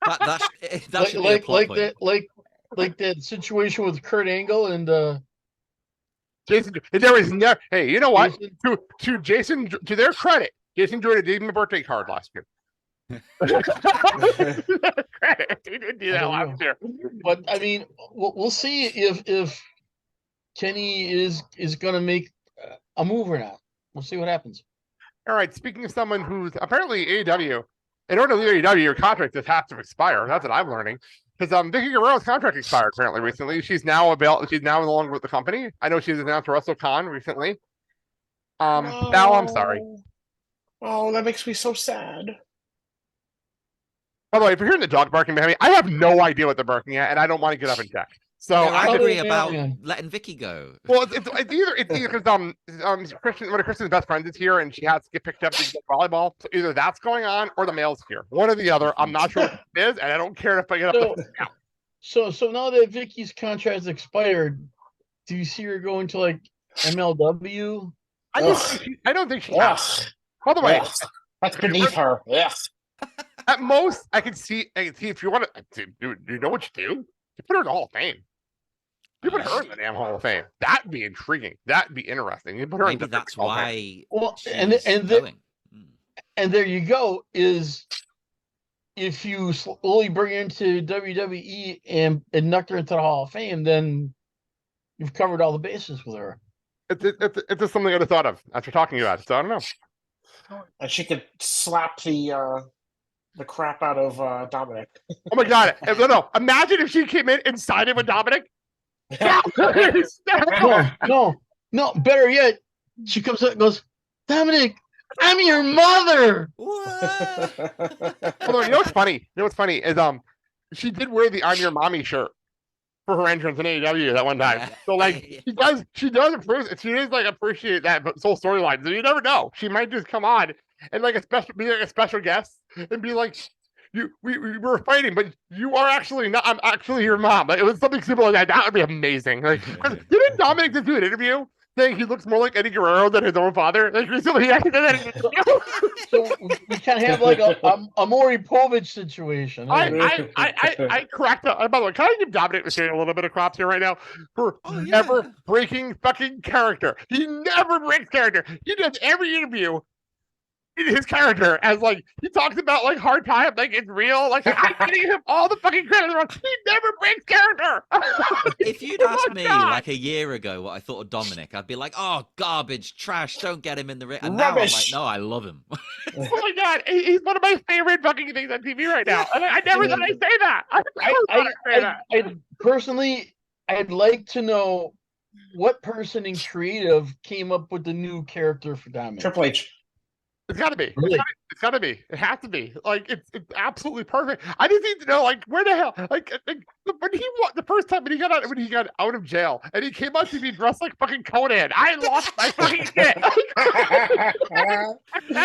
that should be a plot point. like that situation with Kurt Angle and Jason, there is never. Hey, you know what? Jason? To Jason, to their credit, Jason Jordan gave him a birthday card last year. Credit, he didn't do that last year. But I mean, we'll see if Kenny is going to make a move or not. We'll see what happens. All right. Speaking of someone who's apparently AEW, in order to leave AEW, your contract just has to expire. That's what I'm learning. Because Vicky Guerrero's contract expired apparently recently. She's now She's now no longer with the company. I know she's announced WrestleCon recently. Now I'm sorry. Oh, that makes me so sad. By the way, if you're hearing the dog barking behind me, I have no idea what they're barking at, and I don't want to get up and check. So No, I agree yeah, about yeah. letting Vicky go. well, it's either because one of Kristen's best friends is here and she has to get picked up to get volleyball. So either that's going on or the male's here. One or the other. I'm not sure what it is, and I don't care if I get up. So now that Vicky's contract's expired, do you see her going to like MLW? I don't think she has. Yes. By the way, Yes. That's beneath her. Yes. at most, I can see if you want to do you know what you do? You put her in the Hall of Fame. You put her in the damn Hall of Fame. That'd be intriguing. That'd be interesting. You put her Maybe in that's Hall of Fame. why. Well, she's and going. there you go. Is if you slowly bring her into WWE and knock her into the Hall of Fame, then you've covered all the bases with her. It's just something I'd have thought of after talking about it. So I don't know. And she could slap the crap out of Dominic. Oh my god! No. Imagine if she came in and sided with Dominic. No. Better yet, she comes up and goes, Dominic, I'm your mother. What? Although, you know what's funny? Is she did wear the "I'm Your Mommy" shirt for her entrance in AEW that one time. So like she does appreciate that whole storyline. So you never know. She might just come on and be a special guest and be like, we were fighting, but you are actually not. I'm actually your mom. Like, it was something simple like that. That would be amazing. Like, didn't Dominic just do an interview saying he looks more like Eddie Guerrero than his own father? Like recently, he actually did that interview. So we can't have like a Maury Povich situation. I cracked up. By the way, can I give Dominic Mysterio a little bit of props here right now for never breaking fucking character? He never breaks character. He does every interview in his character as like he talks about like hard time, like it's real. Like I'm giving him all the fucking credit. He never breaks character. If you'd asked me like a year ago what I thought of Dominic, I'd be like, "Oh, garbage, trash! Don't get him in the ring." And now I'm like, "No, I love him." Oh my god, he's one of my favorite fucking things on TV right now. And I never thought I'd say that. I personally, I'd like to know what person in creative came up with the new character for Dominic. Triple H. It's gotta be. Really? It's gotta be. It has to be. Like it's absolutely perfect. I just need to know like where the hell like when the first time when he got out of jail and he came on TV dressed like fucking Conan. I lost my fucking shit. I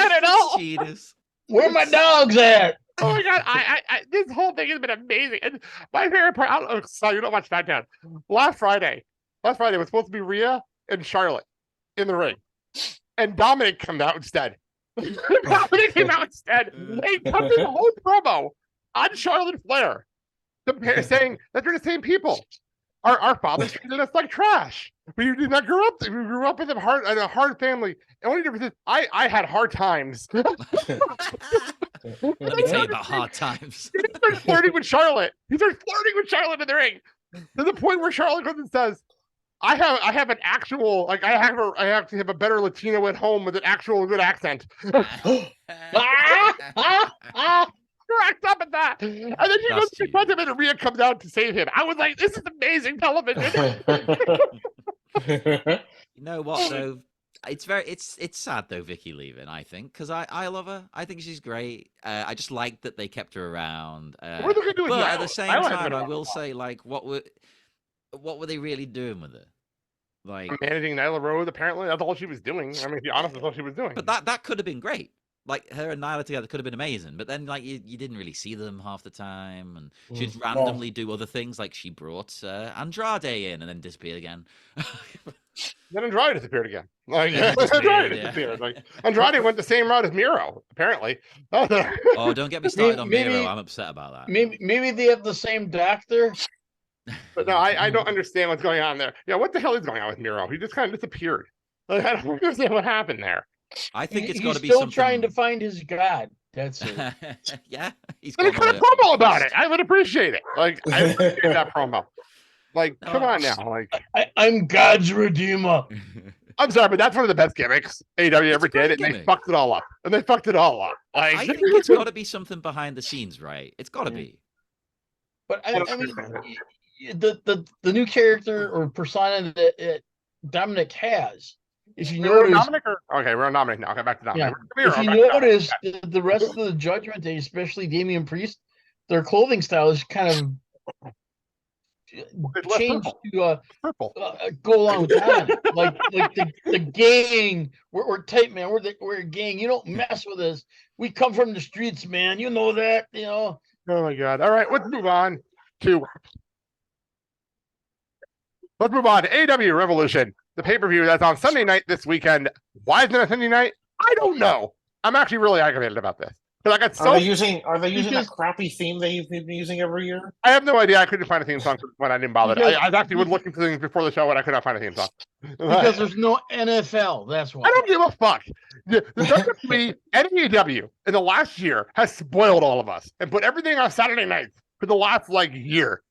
don't know. Genius. Where my dogs at? Oh my god! I this whole thing has been amazing. And my favorite part. I don't know. So you don't watch SmackDown. Last Friday was supposed to be Rhea and Charlotte in the ring, and Dominic came out instead. Dominic came out instead. They cut this whole promo on Charlotte Flair, saying that they're the same people. Our fathers treated us like trash. We did not grow up. We grew up in a hard family. The only difference is I had hard times. Let me tell you about hard times. He starts flirting with Charlotte. He starts flirting with Charlotte in the ring to the point where Charlotte goes and says, I have an actual I actually have a better Latino at home with an actual good accent. Cracked up at that. And then she goes to confront him and Rhea comes out to save him. I was like, this is amazing television. You know what though? it's sad though, Vicky leaving. I think because I love her. I think she's great. I just like that they kept her around. What are they gonna do with But at Nyla? the same Nyla hasn't time, been I around will a while. say, like, what were they really doing with her? Like, Managing Nyla Rose, apparently that's all she was doing. I mean, to be honest, that's all she was doing. but that could have been great. Like her and Nyla together could have been amazing. But then, like, you didn't really see them half the time, and she'd randomly do other things. Like she brought Andrade in and then disappeared again. Then Andrade disappeared again. Like Yeah, Andrade yeah. disappeared. Like Andrade went the same route as Miro, apparently. Oh, don't get me started on Maybe- Miro. I'm upset about that. Maybe they have the same doctor. But no, I don't understand what's going on there. Yeah, what the hell is going on with Miro? He just kind of disappeared. Like, I don't understand what happened there. I think it's He's got to be still something. trying to find his god. That's it. Yeah, he's Let me gone cut on a a promo about it. quest. I would appreciate it. Like, I appreciate that promo. Like, come on now. Like, I'm God's redeemer. I'm sorry, but that's one of the best gimmicks AEW ever a great did, and they gimmick. fucked it all up. Like, I think it's got to be something behind the scenes, right? It's got to be. But I I don't mean, understand the new character or persona that Dominic has, if you we're on notice, Dominic or okay, we're on Dominic now. Okay, back to Dominic. Yeah. Miro, if you back to Dominic. notice, the rest of the Judgment Day, especially Damian Priest, their clothing style is kind of It's less changed purple. to Purple. go along with Dominic. like the gang, we're tight, man. We're a gang. You don't mess with us. We come from the streets, man. You know that. You know. Oh my god. All right, let's move on to AEW Revolution, the pay-per-view that's on Sunday night this weekend. Why isn't it a Sunday night? I don't know. I'm actually really aggravated about this. Because I got Are so they using Because- that crappy theme they've been using every year? I have no idea. I couldn't find a theme song when I didn't bother. Because- I actually was looking for things before the show and I could not find a theme song. Because there's no NFL. That's why. I don't give a fuck. The WWE and AEW in the last year has spoiled all of us and put everything on Saturday nights for the last year.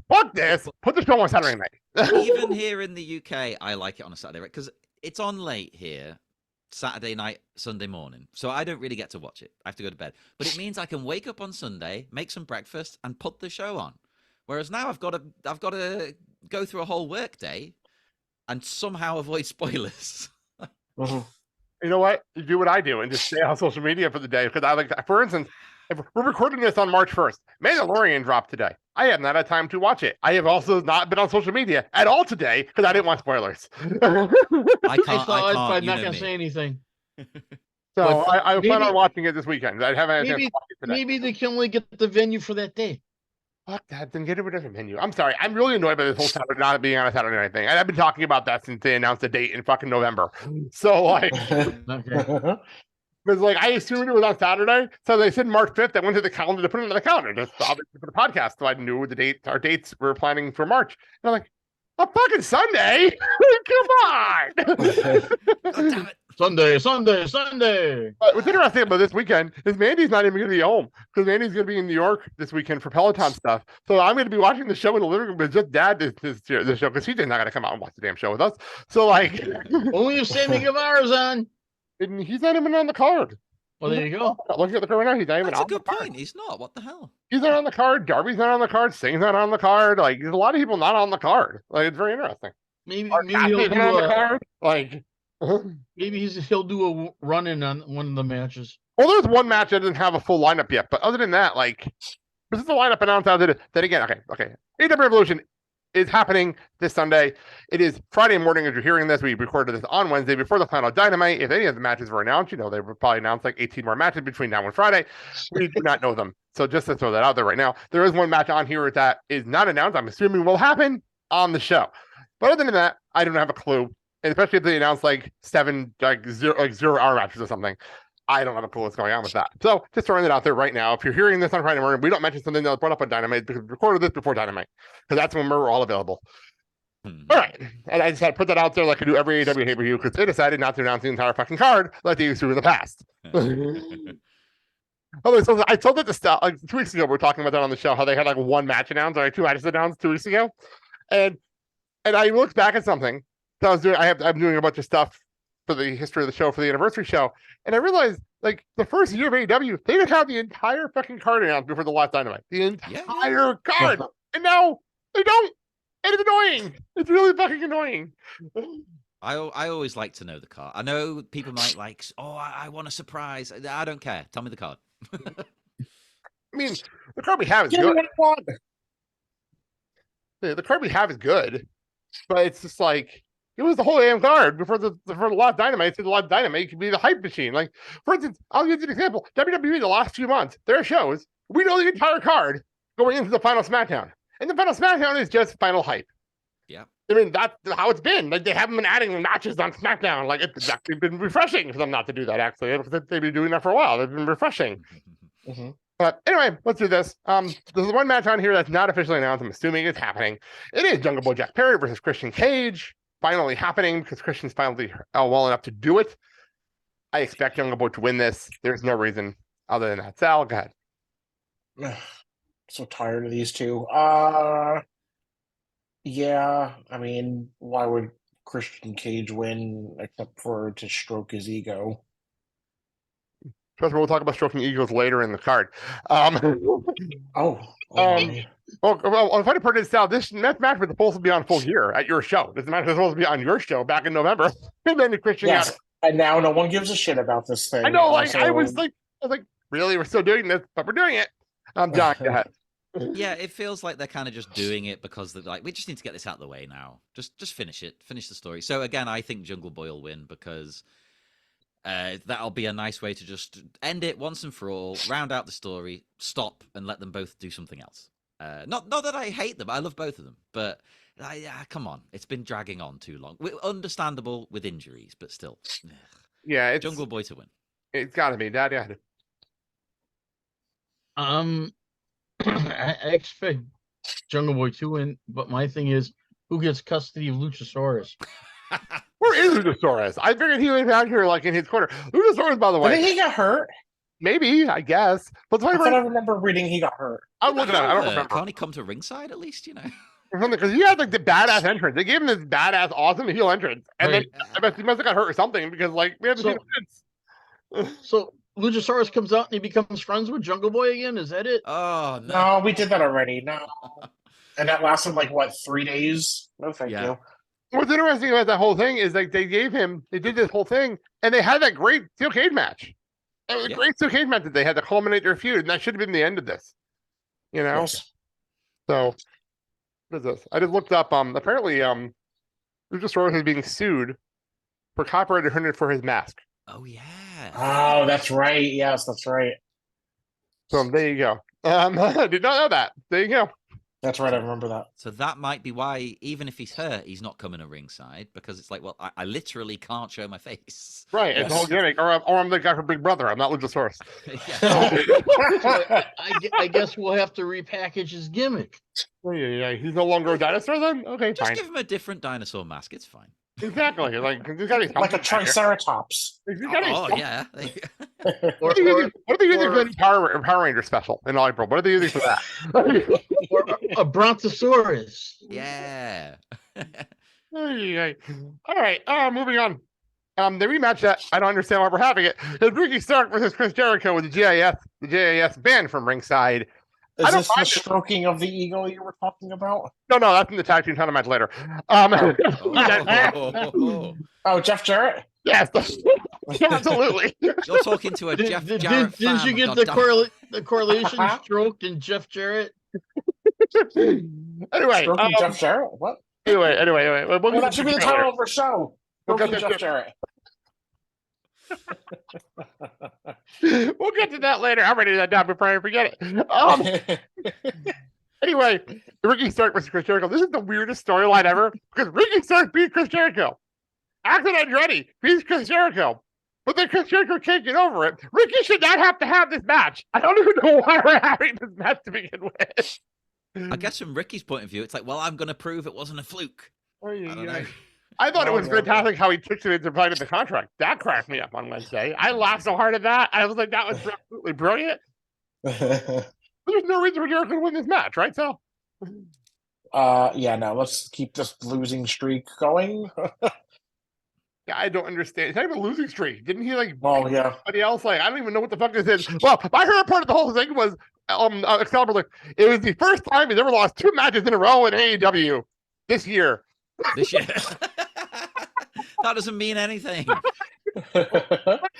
Fuck this. Put the show on Saturday night. Even here in the UK, I like it on a Saturday, right? Because it's on late here, Saturday night, Sunday morning. So I don't really get to watch it. I have to go to bed. But it means I can wake up on Sunday, make some breakfast, and put the show on. Whereas now I've got to go through a whole work day and somehow avoid spoilers. Mhm. You know what? You do what I do and just stay on social media for the day. Because I for instance, if we're recording this on March 1st. Mandalorian dropped today. I have not had time to watch it. I have also not been on social media at all today because I didn't want spoilers. I I can't. saw it, but I I'm can't. not You know gonna me. say anything. So I plan maybe- on watching it this weekend. I haven't had a chance Maybe to watch it today. maybe they can only get the venue for that day. Fuck that, then get it with a different menu. I'm sorry. I'm really annoyed by this whole Saturday not being on a Saturday night thing. And I've been talking about that since they announced the date in fucking November. So Okay. because I assumed it was on Saturday. So they said March 5th. I went to the calendar to put it on the calendar just obviously for the podcast. So I knew our dates we were planning for March. And I'm like, a fucking Sunday? Come on. God damn it. Sunday. But what's interesting about this weekend is Mandy's not even going to be home because Mandy's going to be in New York this weekend for Peloton stuff. So I'm going to be watching the show in the living room with just Dad this show because he's not going to come out and watch the damn show with us. So Only if Sammy Guevara's on. and he's not even on the card. Well, there you go. Looking at the card right now, he's not even That's a on the good card. point. He's not. What the hell? He's not on the card. Darby's not on the card. Sting's not on the card. There's a lot of people not on the card. It's very interesting. Maybe Cassie's he'll not on the do a, card. he'll do a run in on one of the matches. Well, there's one match that doesn't have a full lineup yet, but other than that, this is the lineup announced out that again, okay. AEW Revolution is happening this Sunday. It is Friday morning as you're hearing this. We recorded this on Wednesday before the final Dynamite. If any of the matches were announced, they would probably announce 18 more matches between now and Friday. We do not know them. So just to throw that out there right now, there is one match on here that is not announced. I'm assuming will happen on the show. But other than that, I don't have a clue. And especially if they announce 7 0-hour matches or something. I don't have a clue what's going on with that. So just throwing it out there right now. If you're hearing this on Friday morning, we don't mention something that was brought up on Dynamite because we recorded this before Dynamite because that's when we're all available. All right. And I just had to put that out there like I do every AEW pay-per-view because they decided not to announce the entire fucking card like they used to in the past. So I told it to stop 2 weeks ago. We were talking about that on the show, how they had one match announced or 2 matches announced 2 weeks ago. And I looked back at something that I was doing. I'm doing a bunch of stuff for the history of the show, for the anniversary show. And I realized, the first year of AEW, they didn't have the entire fucking card announced before the last Dynamite. The entire card. And now they don't. And it's annoying. It's really fucking annoying. I always like to know the card. I know people might like, oh, I want a surprise. I don't care. Tell me the card. I mean, the card we have is Give me good. what I want. The card we have is good, but it's just like it was the whole damn card before the last Dynamite. So the last Dynamite could be the hype machine. Like, for instance, I'll give you an example. WWE the last few months, their shows, we know the entire card going into the final SmackDown, and the final SmackDown is just final hype. Yeah. I mean, that's how it's been. Like, they haven't been adding matches on SmackDown. Like, it's actually been refreshing for them not to do that, actually. They've been doing that for a while. They've been refreshing. Mm-hmm. But anyway, let's do this. There's one match on here that's not officially announced. I'm assuming it's happening. It is Jungle Boy Jack Perry versus Christian Cage. Finally happening because Christian's finally well enough to do it. I expect Jungle Boy to win this. There's no reason other than that. Sal, go ahead. So tired of these two. Yeah, I mean, why would Christian Cage win except for to stroke his ego? Trust me, we'll talk about stroking egos later in the card. Oh, my. Well, the funny part is, Sal, this match was supposed to be on Full Gear at your show. This match was supposed to be on your show back in November. And then the Christian Yes, and now no one gives a shit about this thing. I know, like, So- I was like, really? We're still doing this, but we're doing it. John, go ahead. Yeah, it feels like they're kind of just doing it because they're like, we just need to get this out of the way now. Just finish it, finish the story. So again, I think Jungle Boy will win because that'll be a nice way to just end it once and for all, round out the story, stop, and let them both do something else. Not that I hate them, I love both of them, but come on, it's been dragging on too long. Understandable with injuries, but still. Yeah, it's Jungle Boy to win. It's got to be. Daddy, I expect Jungle Boy to win, but my thing is, who gets custody of Luchasaurus? where is Luchasaurus? I figured he was out here, like, in his corner. Luchasaurus, by the I think way, he got hurt. maybe, I guess. But the I funny thought I part, remember reading he got hurt. I'm looking at it. I don't remember. Can't he come to ringside at least, you know? Because he had, like, the badass entrance. They gave him this badass, awesome heel entrance. And Right. then I bet he must have got hurt or something because, like, we haven't seen him since. So Luchasaurus comes out and he becomes friends with Jungle Boy again. Is that it? Oh, no. No, we did that already. No. And that lasted like, what, 3 days? No, thank Yeah. you. What's interesting about that whole thing is, like, they did this whole thing, and they had that great steel cage match. It was a Yeah. great steel cage match that they had to culminate their feud, and that should have been the end of this. You know? Yes. So, what is this? I just looked up, apparently, Luchasaurus is being sued for copyright infringement for his mask. Oh, yeah. Oh, that's right. Yes, that's right. So, there you go. I did not know that. There you go. That's right. I remember that. So that might be why, even if he's hurt, he's not coming to ringside because it's like, well, I literally can't show my face. Right, it's the whole Yes. gimmick. Or I'm the guy from Big Brother. I'm not Luchasaurus. Yeah. I guess we'll have to repackage his gimmick. Yeah, he's no longer a dinosaur then? Okay, Just fine. give him a different dinosaur mask. It's fine. Exactly. Like, he's got to Like a triceratops. Oh, yeah. Or, What are they using or- for the Power Ranger special in April? What are they using for that? or a Brontosaurus. Yeah. All right, moving on. The rematch that I don't understand why we're having it is Ricky Stark versus Chris Jericho with the JAS banned from ringside. I Is don't this the mind it. stroking of the ego you were talking about? No, that's in the tag team title match later. Oh, Oh, Jeff Jarrett? Yes, absolutely. you're talking to a Jeff Jarrett Didn't you fan, get the goddammit. correlation stroked in Jeff Jarrett? Anyway, Stroking Jeff Jarrett? What? anyway. We'll Well, get that to should be the later. title of our show. We'll get Stroking to- Jeff Jarrett. We'll get to that later. I'm ready to that down before I forget it. Anyway, Ricky Stark versus Chris Jericho. This is the weirdest storyline ever because Ricky Stark beat Chris Jericho. Axel Andretti beats Chris Jericho. But then Chris Jericho can't get over it. Ricky should not have to have this match. I don't even know why we're having this match to begin with. I guess from Ricky's point of view, it's like, well, I'm going to prove it wasn't a fluke. I don't know. I thought it Oh, was yeah. fantastic how he took it into provided the contract. That cracked me up on Wednesday. I laughed so hard at that. I was like, that was absolutely brilliant. But there's no reason for Jericho to win this match, right, Sal? Yeah, no, let's keep this losing streak going. Yeah, I don't understand. It's not even a losing streak. Didn't he like Oh, yeah. somebody else? Like, I don't even know what the fuck this is. Well, my favorite part of the whole thing was Excalibur. Like, it was the first time he's ever lost 2 matches in a row in AEW this year. This year. That doesn't mean anything.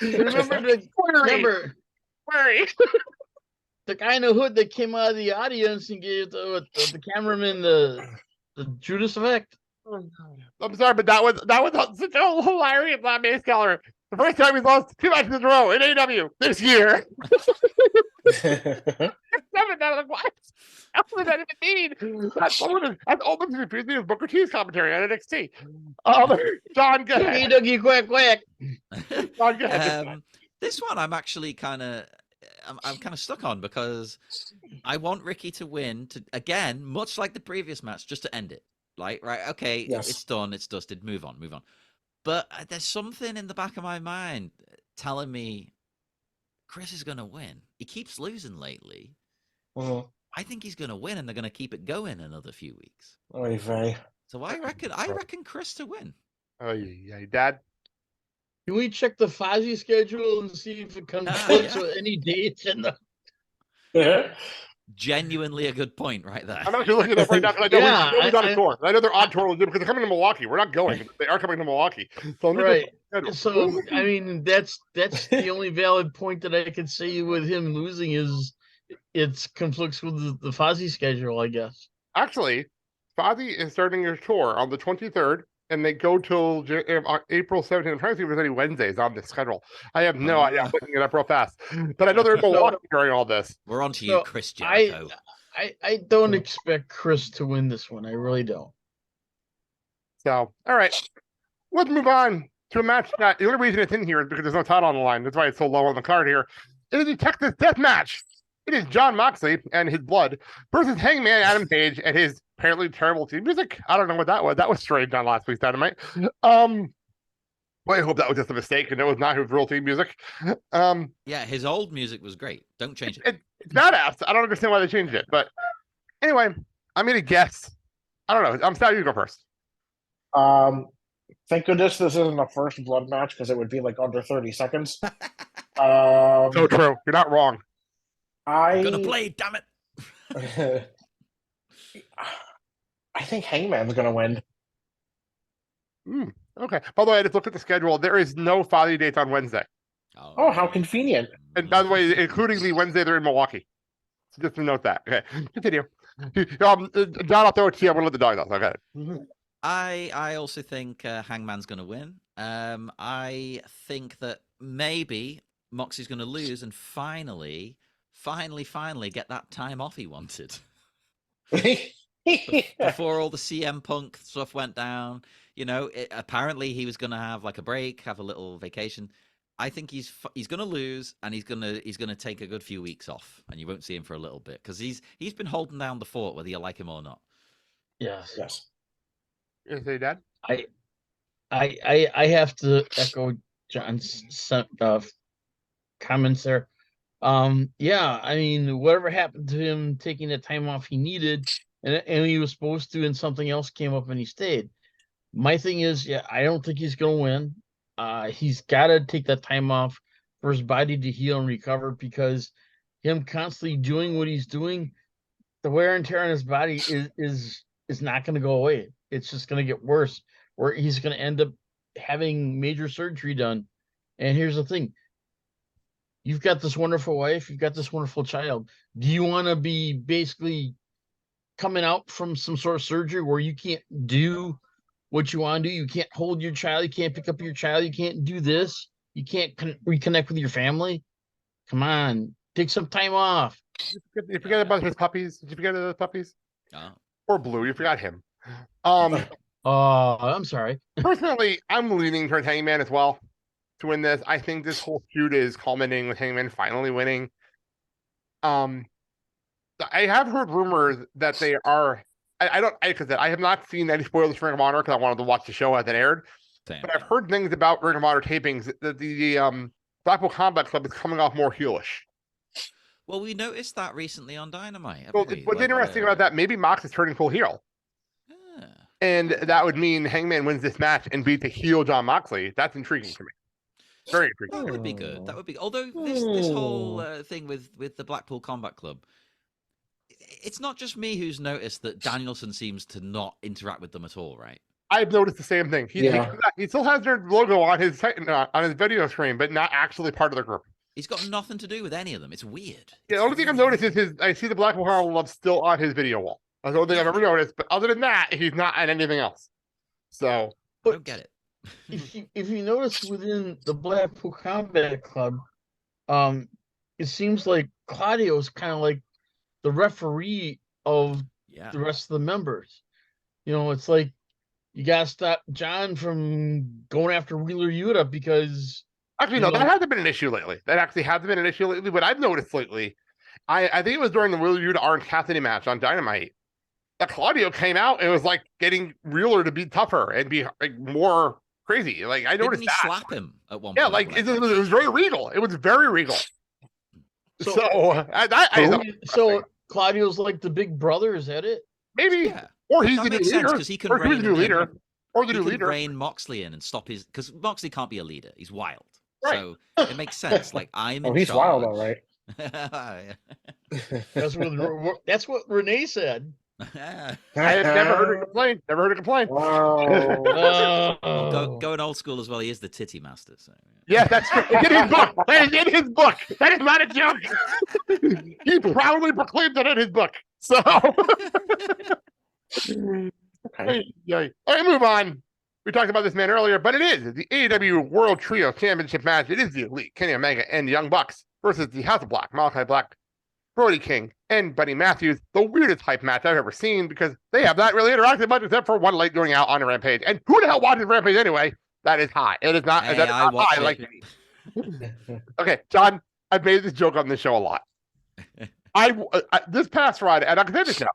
Remember Worry. the guy in the hood that came out of the audience and gave the cameraman the Judas effect. I'm sorry, but that was such a hilarious base color. The first time we lost 2 matches in a row in AEW this year. 7, like, what? What does that even mean? That's open to the Booker T's commentary on NXT. John, go ahead. Dougie, quack quack. John, go ahead. This one I'm actually kind of I'm kind of stuck on because I want Ricky to win to again, much like the previous match, just to end it. Like, right, okay, Yes. it's done, it's dusted, move on. But there's something in the back of my mind telling me Chris is going to win. He keeps losing lately. Mhm. I think he's going to win, and they're going to keep it going another few weeks. Oy vey. So I reckon Chris to win. Oh, yeah, Dad. Can we check the Fozzy schedule and see if it conflicts yeah. with any dates in the? Genuinely a good point right there. I'm actually looking at that right now because I know Yeah, we're on a tour. I know they're on tour because they're coming to Milwaukee. We're not going. They are coming to Milwaukee. So I'm Right. schedule. So I mean, that's the only valid point that I could say with him losing is it conflicts with the Fozzy schedule, I guess. Actually, Fozzy is starting his tour on the 23rd, and they go till April 17th. I'm trying to see if there's any Wednesdays on this schedule. I have no idea. I'm looking it up real fast. But I know they're in Milwaukee during all this. We're on to So you, Chris Jericho. I don't expect Chris to win this one. I really don't. So, all right. Let's move on to a match that the only reason it's in here is because there's no title on the line. That's why it's so low on the card here. It is a Texas Death Match. It is Jon Moxley and his blood versus Hangman Adam Page and his apparently terrible team music. I don't know what that was. That was strange on last week's Dynamite. Well, I hope that was just a mistake and it was not his real team music. Yeah, his old music was great. Don't change it. It's badass. I don't understand why they changed it. But anyway, I'm going to guess. I don't know. I'm sorry, you go first. Thank goodness this isn't a first blood match because it would be like under 30 seconds. So true. You're not wrong. I'm gonna play, damn it. I think Hangman's gonna win. Okay. By the way, I just looked at the schedule. There is no Fozzy dates on Wednesday. Oh, how convenient. And by the way, including the Wednesday they're in Milwaukee. So just to note that. Okay. Continue. John, I'll throw it to you. I'm gonna let the dog out. Okay. I also think Hangman's going to win. I think that maybe Moxie's going to lose and finally get that time off he wanted. Before all the CM Punk stuff went down, you know, apparently he was going to have like a break, have a little vacation. I think he's going to lose and he's going to take a good few weeks off, and you won't see him for a little bit because he's been holding down the fort whether you like him or not. Yes. Yes. You say, Dad? I have to echo John's comments there. Yeah, I mean, whatever happened to him taking the time off he needed, and he was supposed to, and something else came up and he stayed. My thing is, yeah, I don't think he's going to win. He's got to take that time off for his body to heal and recover, because him constantly doing what he's doing, the wear and tear on his body is not going to go away. It's just going to get worse, where he's going to end up having major surgery done. And here's the thing. You've got this wonderful wife. You've got this wonderful child. Do you want to be basically coming out from some sort of surgery where you can't do what you want to do? You can't hold your child. You can't pick up your child. You can't do this. You can't reconnect with your family. Come on. Take some time off. You forget about his puppies? Did you forget about the puppies? Or Blue. You forgot him. I'm sorry. Personally, I'm leaning towards Hangman as well to win this. I think this whole feud is culminating with Hangman finally winning. I have heard rumors that they are. I have not seen any spoilers for Ring of Honor because I wanted to watch the show as it aired. But I've heard things about Ring of Honor tapings that the Blackpool Combat Club is coming off more heelish. Well, we noticed that recently on Dynamite. Well, what's interesting about that? Maybe Mox is turning full heel. And that would mean Hangman wins this match and beats a heel Jon Moxley. That's intriguing to me. Very intriguing. That would be good. That would be. Although this whole thing with the Blackpool Combat Club, it's not just me who's noticed that Danielson seems to not interact with them at all, right? I've noticed the same thing. He still has their logo on his video screen, but not actually part of the group. He's got nothing to do with any of them. It's weird. Yeah, the only thing I've noticed is I see the Blackpool Harlem Love still on his video wall. That's the only thing I've ever noticed. But other than that, he's not on anything else. So I don't get it. if you notice within the Blackpool Combat Club, it seems like Claudio is kind of like the referee of the rest of the members. You know, it's like you gotta stop John from going after Wheeler Yuta because actually no, that hasn't been an issue lately. That actually hasn't been an issue lately. What I've noticed lately, I think it was during the Wheeler Yuta Orange Cassidy match on Dynamite that Claudio came out and was like getting Wheeler to be tougher and be like more crazy. Like I noticed Didn't he slap him at one point? Yeah, like it was very regal. It was very regal. So Claudio's like the big brother. Is that it? Maybe. Yeah. Or he's the new leader. Because he can rein the new leader. Or the new leader. Rein Moxley in and stop his, because Moxley can't be a leader. He's wild. Right. So it makes sense. Like I'm. Oh, he's wild, all right. That's what Renee said. I have never heard her complain. Never heard her complain. Well, going old school as well. He is the titty master. So yeah, that's true. It's in his book. That is in his book. That is not a joke. He proudly proclaimed it in his book. So. Okay. All right, move on. We talked about this man earlier, but it is the AEW World Trio Championship match. It is the Elite, Kenny Omega, and the Young Bucks versus the House of Black, Malachi Black, Brody King, and Buddy Matthews. The weirdest hype match I've ever seen because they have not really interacted much except for one late going out on a Rampage. And who the hell watches Rampage anyway? That is hot. It is not. Hey, that is not high. Like, okay, John, I've made this joke on the show a lot. I this past Friday, and I can say this now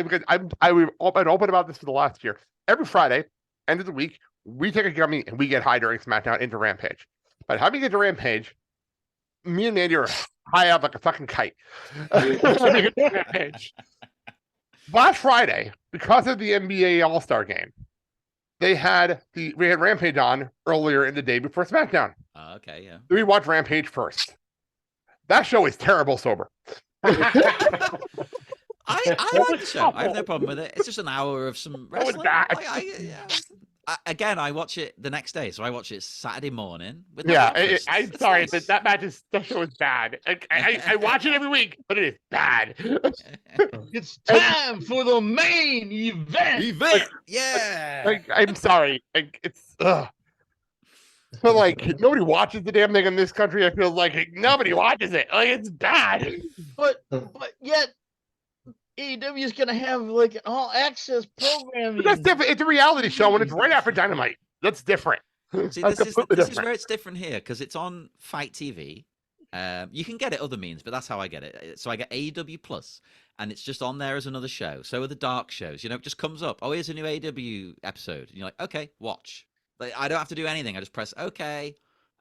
because I've been open about this for the last year. Every Friday, end of the week, we take a gummy and we get high during SmackDown into Rampage. But how we get to Rampage, me and Andy are high up like a fucking kite. Last Friday, because of the NBA All-Star game, we had Rampage on earlier in the day before SmackDown. Okay, yeah. We watched Rampage first. That show is terrible sober. I like the show. I have no problem with it. It's just an hour of some wrestling. Again, I watch it the next day, so I watch it Saturday morning. I'm sorry, but that show is bad. I watch it every week, but it is bad. It's time for the main event. Yeah. I'm sorry. It's but like nobody watches the damn thing in this country. I feel like nobody watches it. Like it's bad. But yet AEW is gonna have like an all access programming. But that's different. It's a reality show and it's right after Dynamite. That's different. See, this is where it's different here because it's on Fight TV. You can get it other means, but that's how I get it. So I get AEW Plus, and it's just on there as another show. So are the dark shows. You know, it just comes up. Oh, here's a new AEW episode. And you're like, okay, watch. Like, I don't have to do anything. I just press OK,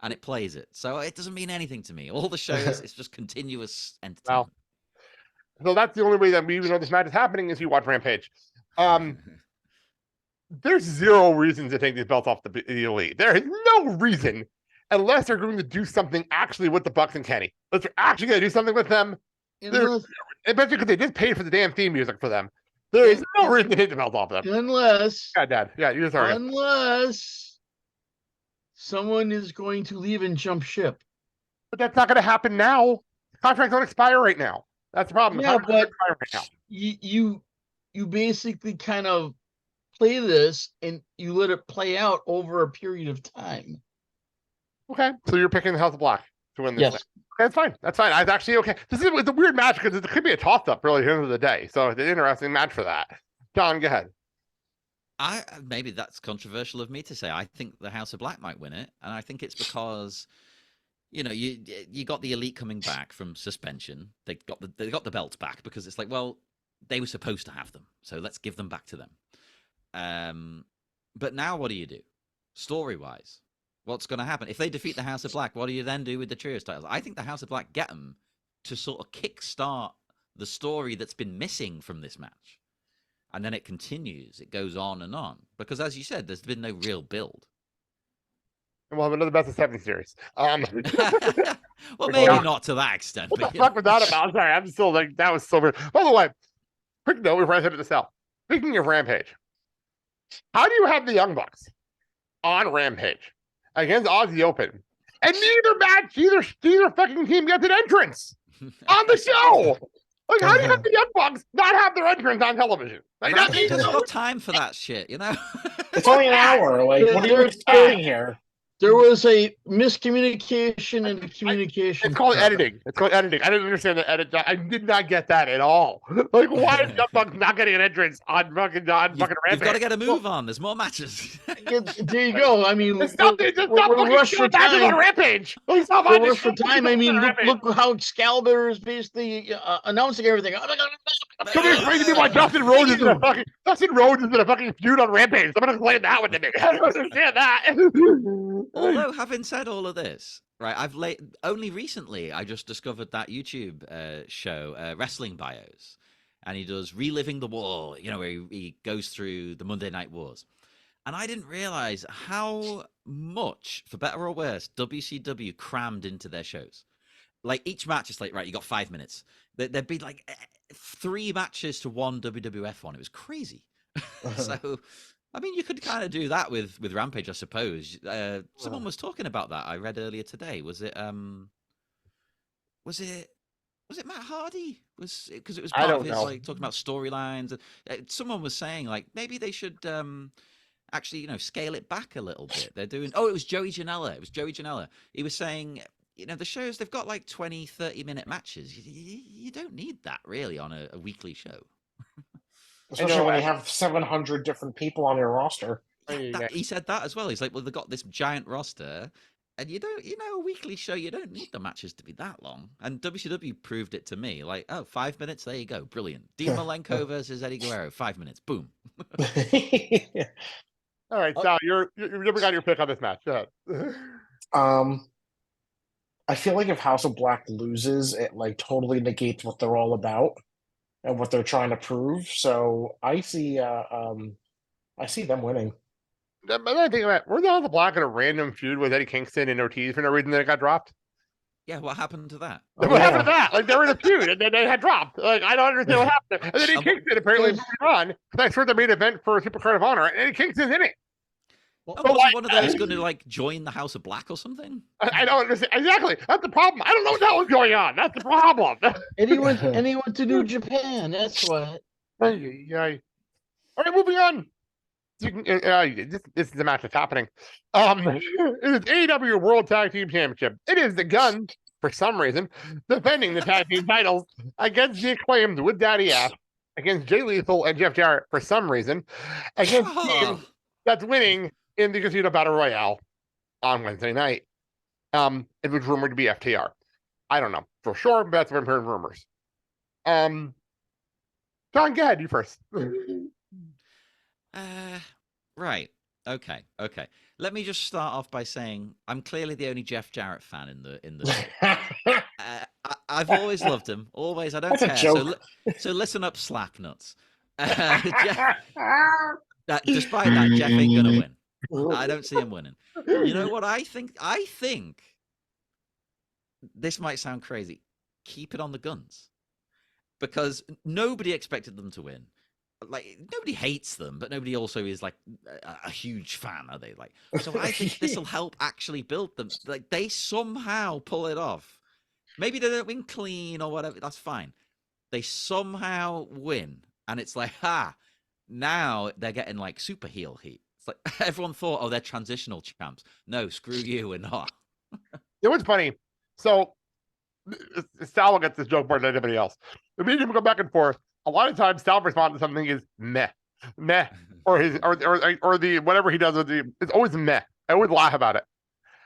and it plays it. So it doesn't mean anything to me. All the shows, it's just continuous entertainment. So that's the only way that we even know this match is happening is you watch Rampage. There's zero reason to take these belts off the Elite. There is no reason unless they're going to do something actually with the Bucks and Kenny. Unless they're actually going to do something with them. Especially because they just paid for the damn theme music for them. There is no reason to take the belts off them. Unless you just heard unless someone is going to leave and jump ship. But that's not going to happen now. Contracts don't expire right now. That's the problem. Yeah, but you basically kind of play this and you let it play out over a period of time. Okay, so you're picking the House of Black to win this. Yes. Thing. That's fine. That's fine. It's actually okay. It's a weird match because it could be a toss-up really at the end of the day. So it's an interesting match for that. John, go ahead. Maybe that's controversial of me to say. I think the House of Black might win it, and I think it's because you know you got the Elite coming back from suspension. They got the belts back because it's like, well, they were supposed to have them, so let's give them back to them. But now what do you do, story-wise? What's going to happen if they defeat the House of Black? What do you then do with the trios titles? I think the House of Black get them to sort of kickstart the story that's been missing from this match. And then it continues. It goes on and on. Because as you said, there's been no real build. And we'll have another Best of 7 series. Well, maybe not to that extent. What the fuck was that about? Sorry, I'm still like, that was so weird. By the way, quick note before I head to the cell. Speaking of Rampage, How do you have the Young Bucks on Rampage against Aussie Open, and neither fucking team gets an entrance on the show? Like, how do you have the Young Bucks not have their entrance on television? Like, Rampage hasn't got time for that shit, you know? It's only an hour. Like, what are you There's- expecting here? There was a miscommunication and communication. It's called problem. editing. It's called editing. I didn't understand the edit. I did not get that at all. Like, why is Young Bucks not getting an entrance on fucking You've Rampage? got to get a move on. There's more matches. There you go. I mean, It's not we're fucking rushed for matches on time. Rampage. Like, stop We're finding rushed for shit time. I mean, on Rampage. look how Excalibur is basically announcing everything. Somebody explain to me why Dustin Rhodes is in a fucking feud on Rampage. Somebody explain that one to me. I don't understand that. Although, having said all of this, right, only recently I just discovered that YouTube show, Wrestling Bios, and he does Reliving the War, you know, where he goes through the Monday Night Wars. And I didn't realize how much, for better or worse, WCW crammed into their shows. Like, each match is like, right, you got 5 minutes. There'd be like 3 matches to one WWF one. It was crazy. So, I mean, you could kind of do that with Rampage, I suppose. Someone was talking about that. I read earlier today. Was it Matt Hardy? Because it was part of his like talking about storylines. Someone was saying like maybe they should actually, you know, scale it back a little bit. They're doing. Oh, it was Joey Janela. He was saying, you know, the shows, they've got like 20, 30-minute matches. You don't need that really on a weekly show. Especially when you have 700 different people on your roster. He said that as well. He's like, well, they've got this giant roster, and you don't, you know, a weekly show, you don't need the matches to be that long. And WCW proved it to me. Like, oh, 5 minutes, there you go, brilliant. Dean Malenko versus Eddie Guerrero, 5 minutes, boom. All right, Sal, you've never got your pick on this match. Go ahead. I feel like if House of Black loses, it like totally negates what they're all about and what they're trying to prove. So I see them winning. Another thing about, we're House of Black in a random feud with Eddie Kingston and Ortiz for no reason that it got dropped. Yeah, what happened to that? What happened to that? Like, they were in a feud and then they had dropped. Like, I don't understand what happened. And then Eddie Kingston apparently moved on. That's for the main event for Super Card of Honor, and Eddie Kingston's in it. Oh, wasn't one of those going to like join the House of Black or something? I don't understand. Exactly. That's the problem. I don't know what the hell was going on. That's the problem. And he went to New Japan. That's what. All right, moving on. This is the match that's happening. It is AEW World Tag Team Championship. It is the Guns, for some reason, defending the tag team titles against the Acclaimed with Daddy Ass, against Jay Lethal and Jeff Jarrett, for some reason, against the team that's winning in the Casino Battle Royale on Wednesday night. It was rumored to be FTR. I don't know for sure, but that's what I'm hearing rumors. John, go ahead, you first. Right. Okay. Let me just start off by saying I'm clearly the only Jeff Jarrett fan in the. I've always loved him. Always. I don't That's care. a joke. So listen up, slapnuts. Despite that, Jeff ain't gonna win. I don't see him winning. You know what I think? I think this might sound crazy. Keep it on the Guns, because nobody expected them to win. Like, nobody hates them, but nobody also is like a huge fan, are they? Like, so I think this will help actually build them. Like, they somehow pull it off. Maybe they don't win clean or whatever. That's fine. They somehow win, and it's like, now they're getting like super heel heat. It's like everyone thought, oh, they're transitional champs. No, screw you, we're not. It was funny. So Sal will get this joke more than anybody else. The medium go back and forth. A lot of times, Sal responds to something is meh, or the whatever he does with it's always meh. I always laugh about it.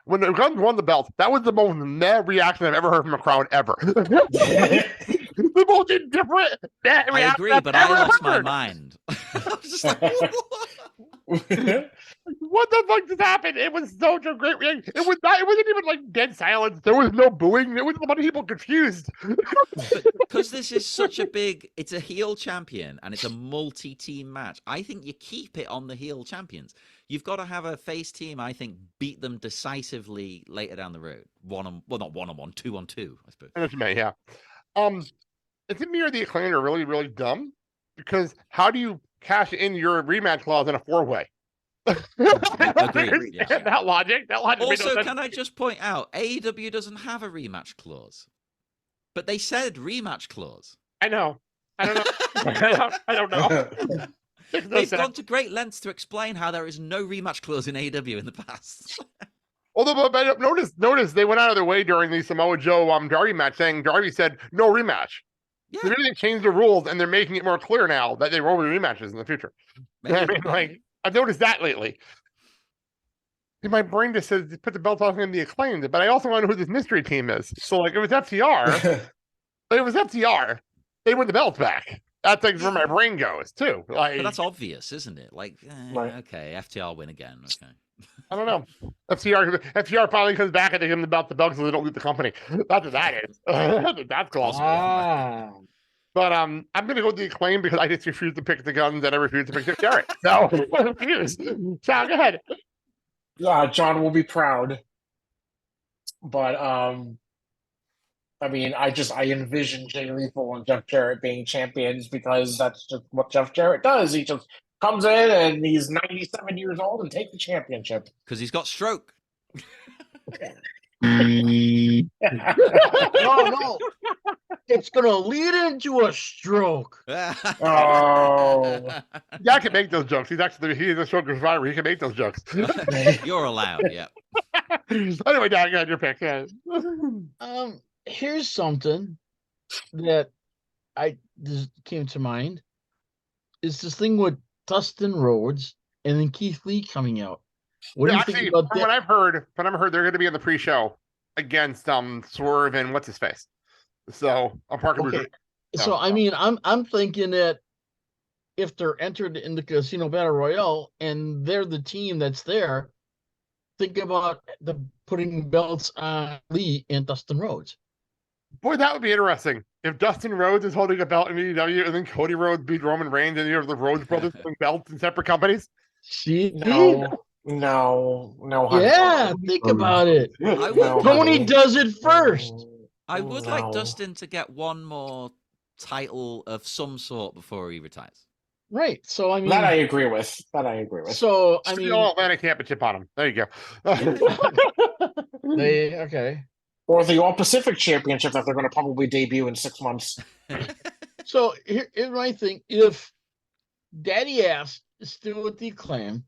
When the Guns won the belt, that was the most meh reaction I've ever heard from a crowd ever. The most indifferent meh reaction. I agree, but I lost my mind. I was just like, what the fuck just happened? It was such a great reaction. It wasn't even like dead silence. There was no booing. There was a lot of people confused. Because this is such a big, it's a heel champion and it's a multi-team match. I think you keep it on the heel champions. You've got to have a face team, I think, beat them decisively later down the road. Not one-on-one, 2-on-2, I suppose. That's me, yeah. It's me or the Acclaimed are really, really dumb, because how do you cash in your rematch clause in a 4-way. Agreed, yeah. That logic made no Also, sense. can I just point out, AEW doesn't have a rematch clause, but they said rematch clause. I know. I don't know. I don't know. Makes no They've sense. gone to great lengths to explain how there is no rematch clause in AEW in the past. Although, but notice they went out of their way during the Samoa Joe Darby match, saying Darby said no rematch. Yeah, They really changed the rules, and they're making it more clear now that they will be rematches in the future. maybe. I mean, like, I've noticed that lately. My brain just says put the belt off in the Acclaimed, but I also want to know who this mystery team is. So, like, it was FTR. But it was FTR. They win the belts back. That's like where my brain goes too. Like, But that's obvious, isn't it? Like, Right. okay, FTR win again. Okay. I don't know. FTR finally comes back and they give them about the belt so they don't leave the company. That's what that is. That's cool. Ah. But I'm gonna go with the Acclaim because I just refuse to pick the Guns and I refuse to pick Jarrett. So I refuse. So go ahead. John will be proud. But I mean, I envision Jay Lethal and Jeff Jarrett being champions because that's just what Jeff Jarrett does. He just comes in and he's 97 years old and takes the championship. Because he's got stroke. No, no. It's gonna lead into a stroke. Oh. Yeah, I can make those jokes. He's a stroke survivor. He can make those jokes. You're allowed, yeah. Anyway, Dan, go ahead, your pick. Yeah. Here's something that this came to mind. Is this thing with Dustin Rhodes and then Keith Lee coming out? What do you Actually, think about from that? what I've heard, they're going to be in the pre-show against Swerve and what's his face. So Parker. Okay. No. So I mean, I'm thinking that if they're entered in the Casino Battle Royale and they're the team that's there, think about putting belts on Lee and Dustin Rhodes. Boy, that would be interesting. If Dustin Rhodes is holding a belt in AEW and then Cody Rhodes beat Roman Reigns and you have the Rhodes brothers holding belts in separate companies. See? No, honey. Yeah, think about it. No, Tony honey. does it first. I would like No. Dustin to get one more title of some sort before he retires. Right. So I mean, That I agree with. so I The mean, All Atlantic Championship on him. There you go. okay. Or the All Pacific Championship that they're going to probably debut in 6 months. So here's my thing: if Daddy Ass is still with the Acclaim,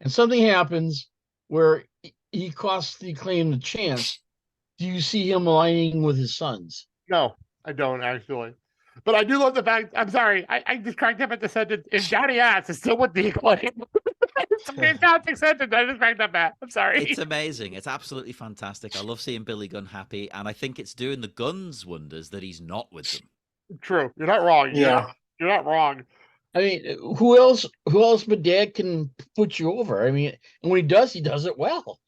and something happens where he costs the Acclaim the chance, do you see him aligning with his sons? No, I don't actually. But I do love the fact. I'm sorry, I just cracked up at the sentence. If Daddy Ass is still with the Acclaim, it's a fantastic sentence. I just cracked up at. I'm sorry. It's amazing. It's absolutely fantastic. I love seeing Billy Gunn happy, and I think it's doing the Guns wonders that he's not with them. True. You're not wrong. Yeah. You're not wrong. I mean, who else but Dad can put you over? I mean, and when he does it well.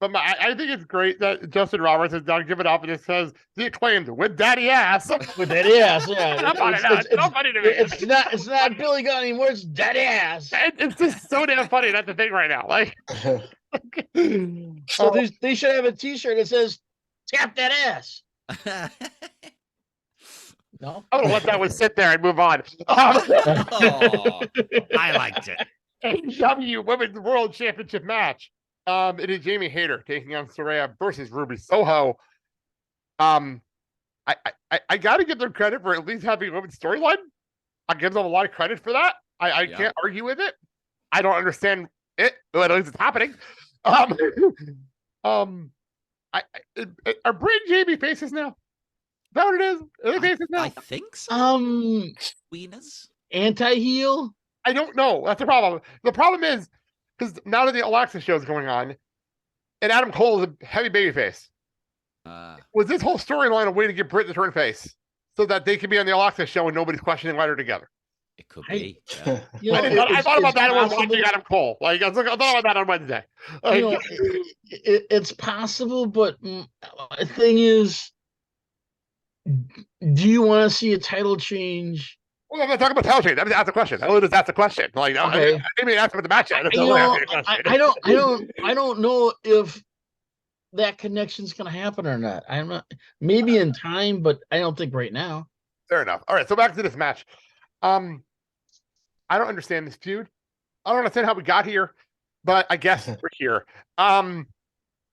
But I think it's great that Justin Roberts has done give it up and it says the Acclaimed with Daddy Ass. With Daddy Ass, yeah. It's not funny to me. It's not Billy Gunn anymore. It's Daddy Ass. It's just so damn funny. That's the thing right now. Like, So they should have a T-shirt that says "Tap that ass." No, I'm gonna let that one sit there and move on. Oh, I liked it. AEW Women's World Championship match. It is Jamie Hayter taking on Saraya versus Ruby Soho. I gotta give them credit for at least having a women's storyline. I give them a lot of credit for that. I can't argue with it. I don't understand it, but at least it's happening. Are Bray and Jamie faces now? Is that what it is? Are they faces now? I think so. Wieners? anti-heel. I don't know. That's the problem. The problem is because now that the Alexa show is going on, and Adam Cole is a heavy babyface. Was this whole storyline a way to get Britt to turn face so that they can be on the Alexa show and nobody's questioning why they're together? It could be. I thought about that when watching Adam Cole. Like I thought about that on Wednesday. Like, It's possible, but the thing is, do you want to see a title change? well, I'm not talking about title change. I mean, that's the question. I literally that's the question. Like, Okay. I mean, that's what the match. I don't know if that connection's going to happen or not. I'm not. Maybe in time, but I don't think right now. Fair enough. All right, so back to this match. I don't understand this feud. I don't understand how we got here, but I guess we're here.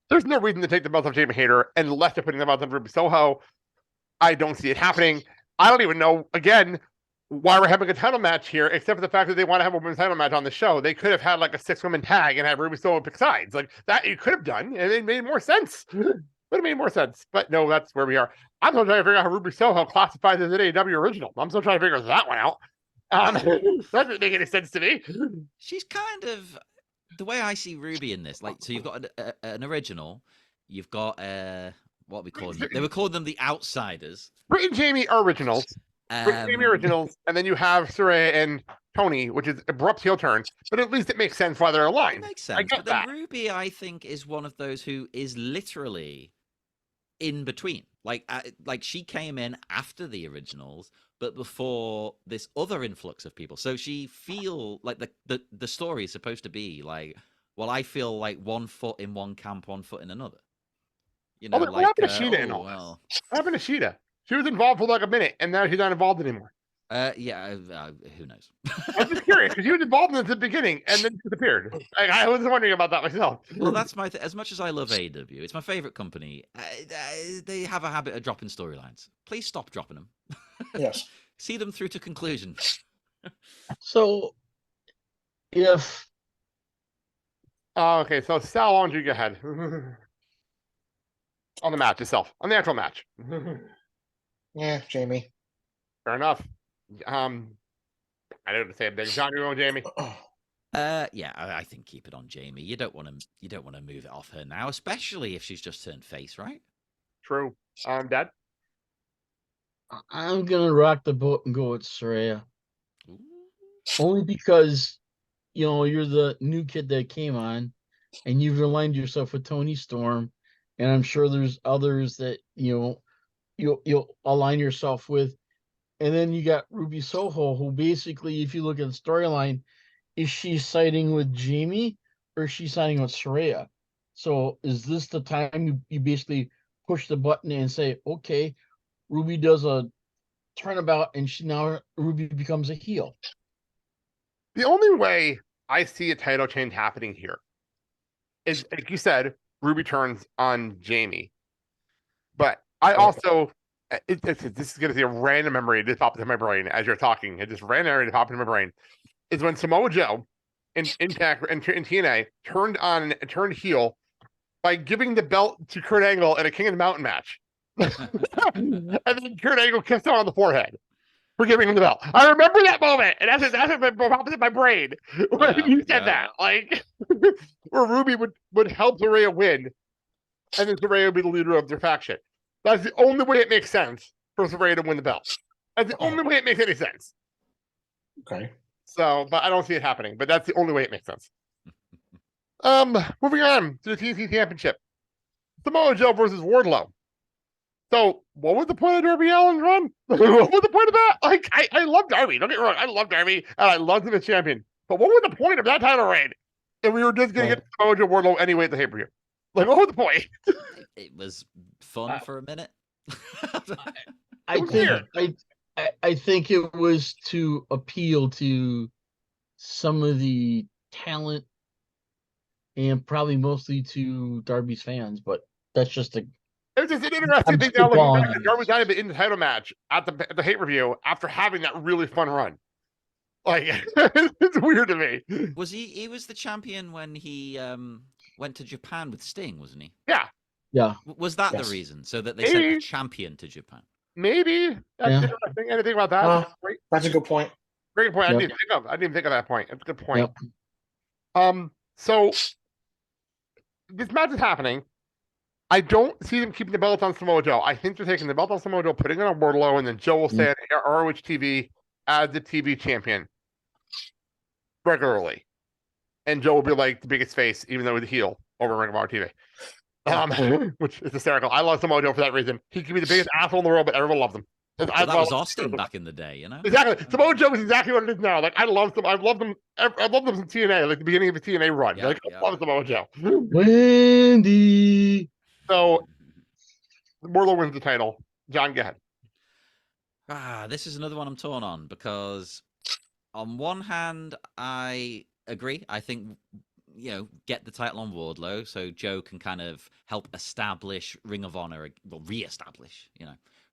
There's no reason to take the belt off Jamie Hayter unless they're putting the belt on Ruby Soho. I don't see it happening. I don't even know, again, why we're having a title match here, except for the fact that they want to have a women's title match on the show. They could have had like a 6-woman tag and have Ruby Soho pick sides. Like that, you could have done, and it made more sense. Would have made more sense. But no, that's where we are. I'm still trying to figure out how Ruby Soho classifies as an AEW original. I'm still trying to figure that one out. That doesn't make any sense to me. She's kind of the way I see Ruby in this. Like, so you've got an original, you've got what we call them. They were calling them the Outsiders. Britt and Jamie are originals. Britt and Jamie originals, and then you have Saraya and Tony, which is abrupt heel turns, but at least it makes sense why they're aligned. It makes sense. But then Ruby, I think, is one of those who is literally in between. Like she came in after the originals, but before this other influx of people. So she feel like the story is supposed to be like, well, I feel like 1 foot in one camp, 1 foot in another. You know, what happened to Sheeta in all this? What happened to Sheeta? She was involved for like a minute, and now she's not involved anymore. Who knows? I'm just curious because she was involved in the beginning and then disappeared. I was wondering about that myself. Well, that's my as much as I love AEW, it's my favorite company. They have a habit of dropping storylines. Please stop dropping them. Yes. See them through to conclusion. So, if okay, so Sal, why don't you go ahead on the match itself, on the actual match? Yeah, Jamie. Fair enough. I don't say a big John. You going, Jamie? Yeah, I think keep it on Jamie. You don't want to move it off her now, especially if she's just turned face, right? True. Dad. I'm gonna rock the boat and go with Saraya, only because you're the new kid that came on, and you've aligned yourself with Tony Storm, and I'm sure there's others that you'll align yourself with. And then you got Ruby Soho, who basically, if you look at the storyline, is she siding with Jamie or is she siding with Saraya? So is this the time you basically push the button and say, okay, Ruby does a turnabout and Ruby becomes a heel? The only way I see a title change happening here is, like you said, Ruby turns on Jamie. But I also... this is going to be a random memory that popped into my brain as you're talking. It just random memory that popped into my brain is when Samoa Joe in TNA turned heel by giving the belt to Kurt Angle in a King of the Mountain match, and then Kurt Angle kissed him on the forehead for giving him the belt. I remember that moment, and that's what popped in my brain when you said that. Like where Ruby would help Saraya win, and then Saraya would be the leader of their faction. That's the only way it makes sense for Saraya to win the belt. That's the only way it makes any sense. Okay. So, but I don't see it happening. But that's the only way it makes sense. Moving on to the TNT Championship. Samoa Joe versus Wardlow. So, what was the point of Darby Allin's run? What was the point of that? Like, I love Darby. Don't get me wrong. I love Darby, and I love him as champion. But what was the point of that title reign? And we were just going to get Samoa Joe Wardlow anyway at the pay-per-view. Like, what was the point? It was fun for a minute. I think it was to appeal to some of the talent and probably mostly to Darby's fans, but that's just it's just an interesting thing now. Like, Darby's not even in the title match at the pay-per-view after having that really fun run. Like, it's weird to me. Was he was the champion when he went to Japan with Sting, wasn't he? Yeah. Yeah. Was that the reason? So that they sent a champion to Japan? Maybe. That's interesting. Anything about that? That's a good point. Great point. Yep. I didn't even think of that point. That's a good point. Yep. So this match is happening. I don't see them keeping the belt on Samoa Joe. I think they're taking the belt on Samoa Joe, putting it on Wardlow, and then Joe will stay on ROH TV as the TV champion regularly. And Joe will be like the biggest face, even though he's a heel over Ring of Honor TV. Which is hysterical. I love Samoa Joe for that reason. He can be the biggest asshole in the world, but everyone loves him. Well, that was Austin back in the day, you know? Exactly. Samoa Joe is exactly what it is now. Like, I love them. I've loved them since TNA, like the beginning of the TNA run. I love Samoa Joe. Wendy. So, Wardlow wins the title. John, go ahead. This is another one I'm torn on because on one hand, I agree. I think, get the title on Wardlow so Joe can kind of help establish Ring of Honor, well, re-establish,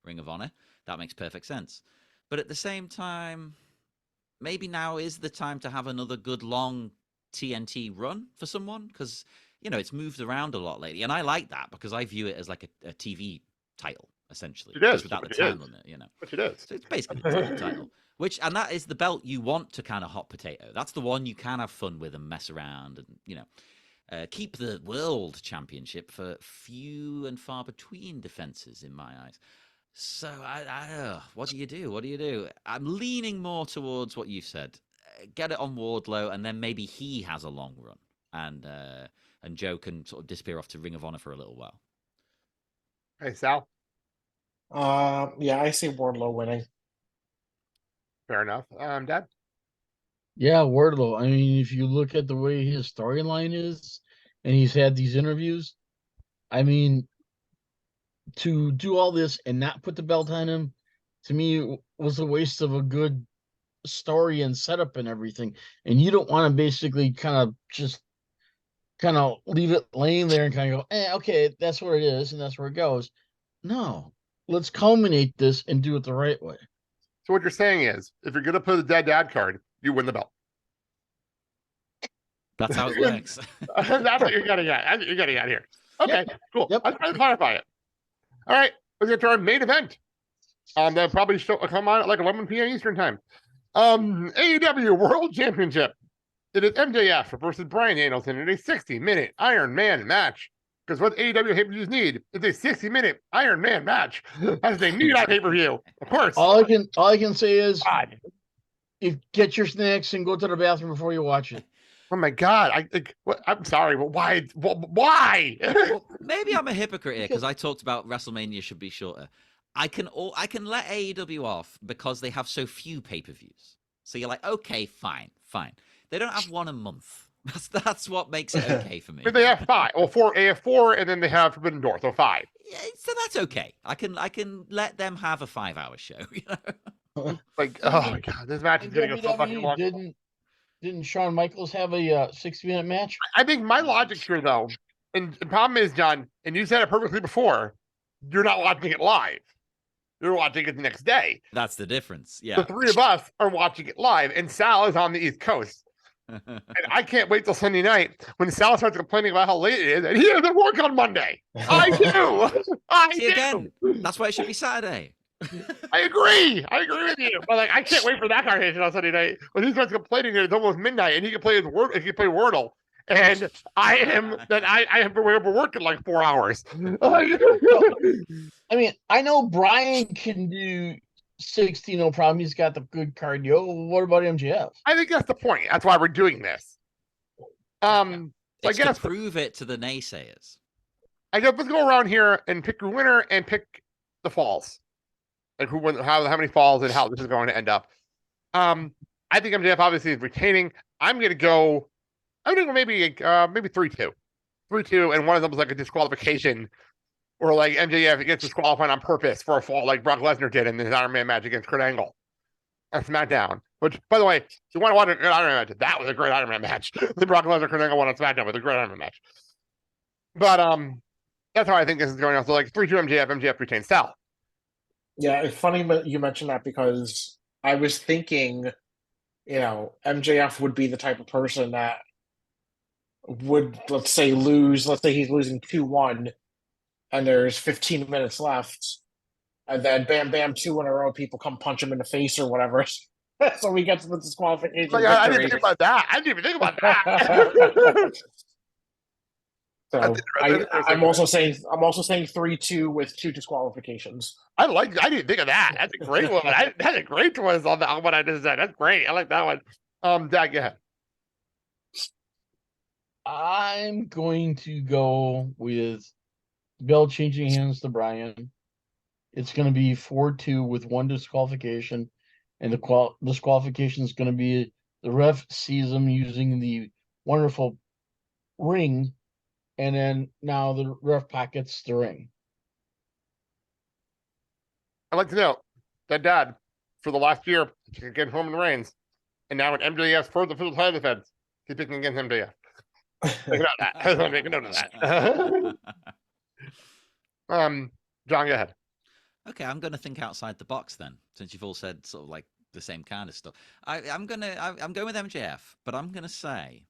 Ring of Honor. That makes perfect sense. But at the same time, maybe now is the time to have another good long TNT run for someone, because it's moved around a lot lately, and I like that because I view it as like a TV title essentially. It is, Just without the it time is. limit, Which it is. So it's basically the TV title, and that is the belt you want to kind of hot potato. That's the one you can have fun with and mess around, and keep the world championship for few and far between defenses in my eyes. So what do you do? What do you do? I'm leaning more towards what you said. Get it on Wardlow, and then maybe he has a long run, and Joe can sort of disappear off to Ring of Honor for a little while. Hey, Sal. Yeah, I see Wardlow winning. Fair enough. Dad. Yeah, Wardlow. I mean, if you look at the way his storyline is, and he's had these interviews, I mean, to do all this and not put the belt on him, to me, was a waste of a good story and setup and everything. And you don't want to basically kind of leave it laying there and kind of go, okay, that's where it is and that's where it goes. No, let's culminate this and do it the right way. So what you're saying is, if you're going to put a dead dad card, you win the belt. That's how it works. That's what you're getting at. That's what you're getting at here. Okay, cool. Yep. I'm trying to clarify it. All right, let's get to our main event. That'll probably come on at like 11 p.m. Eastern time. AEW World Championship. It is MJF versus Bryan Danielson in a 60-minute Iron Man match. Because what AEW pay-per-views need is a 60-minute Iron Man match, as they need on pay-per-view. Of course. All I can say is, God. Get your snacks and go to the bathroom before you watch it. Oh my God! I'm sorry, but why? Why? Well, maybe I'm a hypocrite here because I talked about WrestleMania should be shorter. I can let AEW off because they have so few pay-per-views. So you're like, okay, fine. They don't have one a month. That's what makes it okay for me. But they have 5. Well, they have 4, and then they have Forbidden Door, so 5. Yeah, so that's okay. I can let them have a 5-hour show. Like, oh my God, this match is gonna go so fucking long. Didn't Shawn Michaels have a 60-minute match? I think my logic here, though, and the problem is, John, and you said it perfectly before, you're not watching it live. You're watching it the next day. That's the difference. Yeah. The 3 of us are watching it live, and Sal is on the East Coast. And I can't wait till Sunday night when Sal starts complaining about how late it is, and he doesn't work on Monday. I do. See, again, that's why it should be Saturday. I agree with you. But like, I can't wait for that conversation on Sunday night when he starts complaining that it's almost midnight and he can play Wordle. And I am working like 4 hours. I mean, I know Brian can do 60, no problem. He's got the good cardio. What about MJF? I think that's the point. That's why we're doing this. It's I guess to prove it to the naysayers. I guess let's go around here and pick your winner and pick the falls. Like who won, how many falls and how this is going to end up. I think MJF obviously is retaining. I'm gonna go maybe 3-2. 3-2, and one of them was like a disqualification, or like MJF gets disqualified on purpose for a fall, like Brock Lesnar did in his Iron Man match against Kurt Angle on SmackDown. Which, by the way, if you want to watch a good Iron Man match, that was a great Iron Man match. The Brock Lesnar Kurt Angle won on SmackDown with a great Iron Man match. But that's how I think this is going on. So like 3-2 MJF retains. Sal. Yeah, it's funny you mentioned that because I was thinking, MJF would be the type of person that would, let's say he's losing 2-1 and there's 15 minutes left, and then bam, bam, 2 in a row, people come punch him in the face or whatever. So we get to the disqualification. Like, I didn't think about that. I didn't even think about that. So I'm also saying 3-2 with 2 disqualifications. I didn't think of that. That's a great one. That's a great twist on what I just said. That's great. I like that one. Dad, go ahead. I'm going to go with belt changing hands to Brian. It's going to be 4-2 with 1 disqualification, and the disqualification is going to be the ref sees him using the wonderful ring, and then now the ref pockets the ring. I'd like to know that Dad, for the last year, again, Roman Reigns, And now in MJF's first official title defense, he's picking against MJF. Make a note of that. Make a note of that. John, go ahead. Okay, I'm going to think outside the box then, since you've all said sort of like the same kind of stuff. I'm going with MJF, but I'm going to say,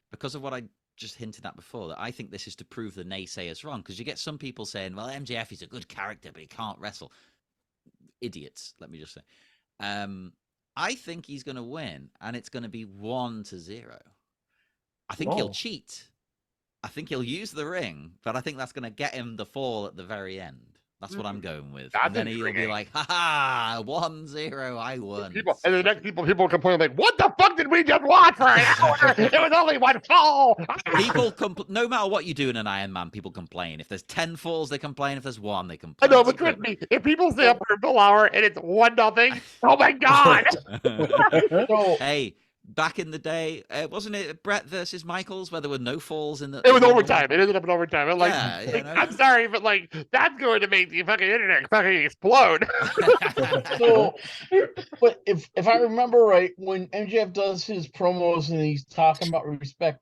because of what I just hinted at before, that I think this is to prove the naysayers wrong, because you get some people saying, well, MJF is a good character, but he can't wrestle. Idiots, let me just say. I think he's going to win, and it's going to be 1-0. I think he'll cheat. I think he'll use the ring, but I think that's going to get him the fall at the very end. That's what I'm going with. That's and then he'll be like, ha ha, 1-0, I won. And the next people complain like, what the fuck did we just watch for an hour? It was only one fall. People no matter what you do in an Iron Man, people complain. If there's 10 falls, they complain. If there's 1, they I complain. know, but trust me, if people stay up for a full hour and it's 1-0, oh my god. So, Hey, back in the day, wasn't it Brett versus Michaels where there were no falls in the? It was overtime. It ended up in overtime. I'm like, Yeah, you know. I'm sorry, but like that's going to make the fucking internet fucking explode. so, but if I remember right, when MJF does his promos and he's talking about respect,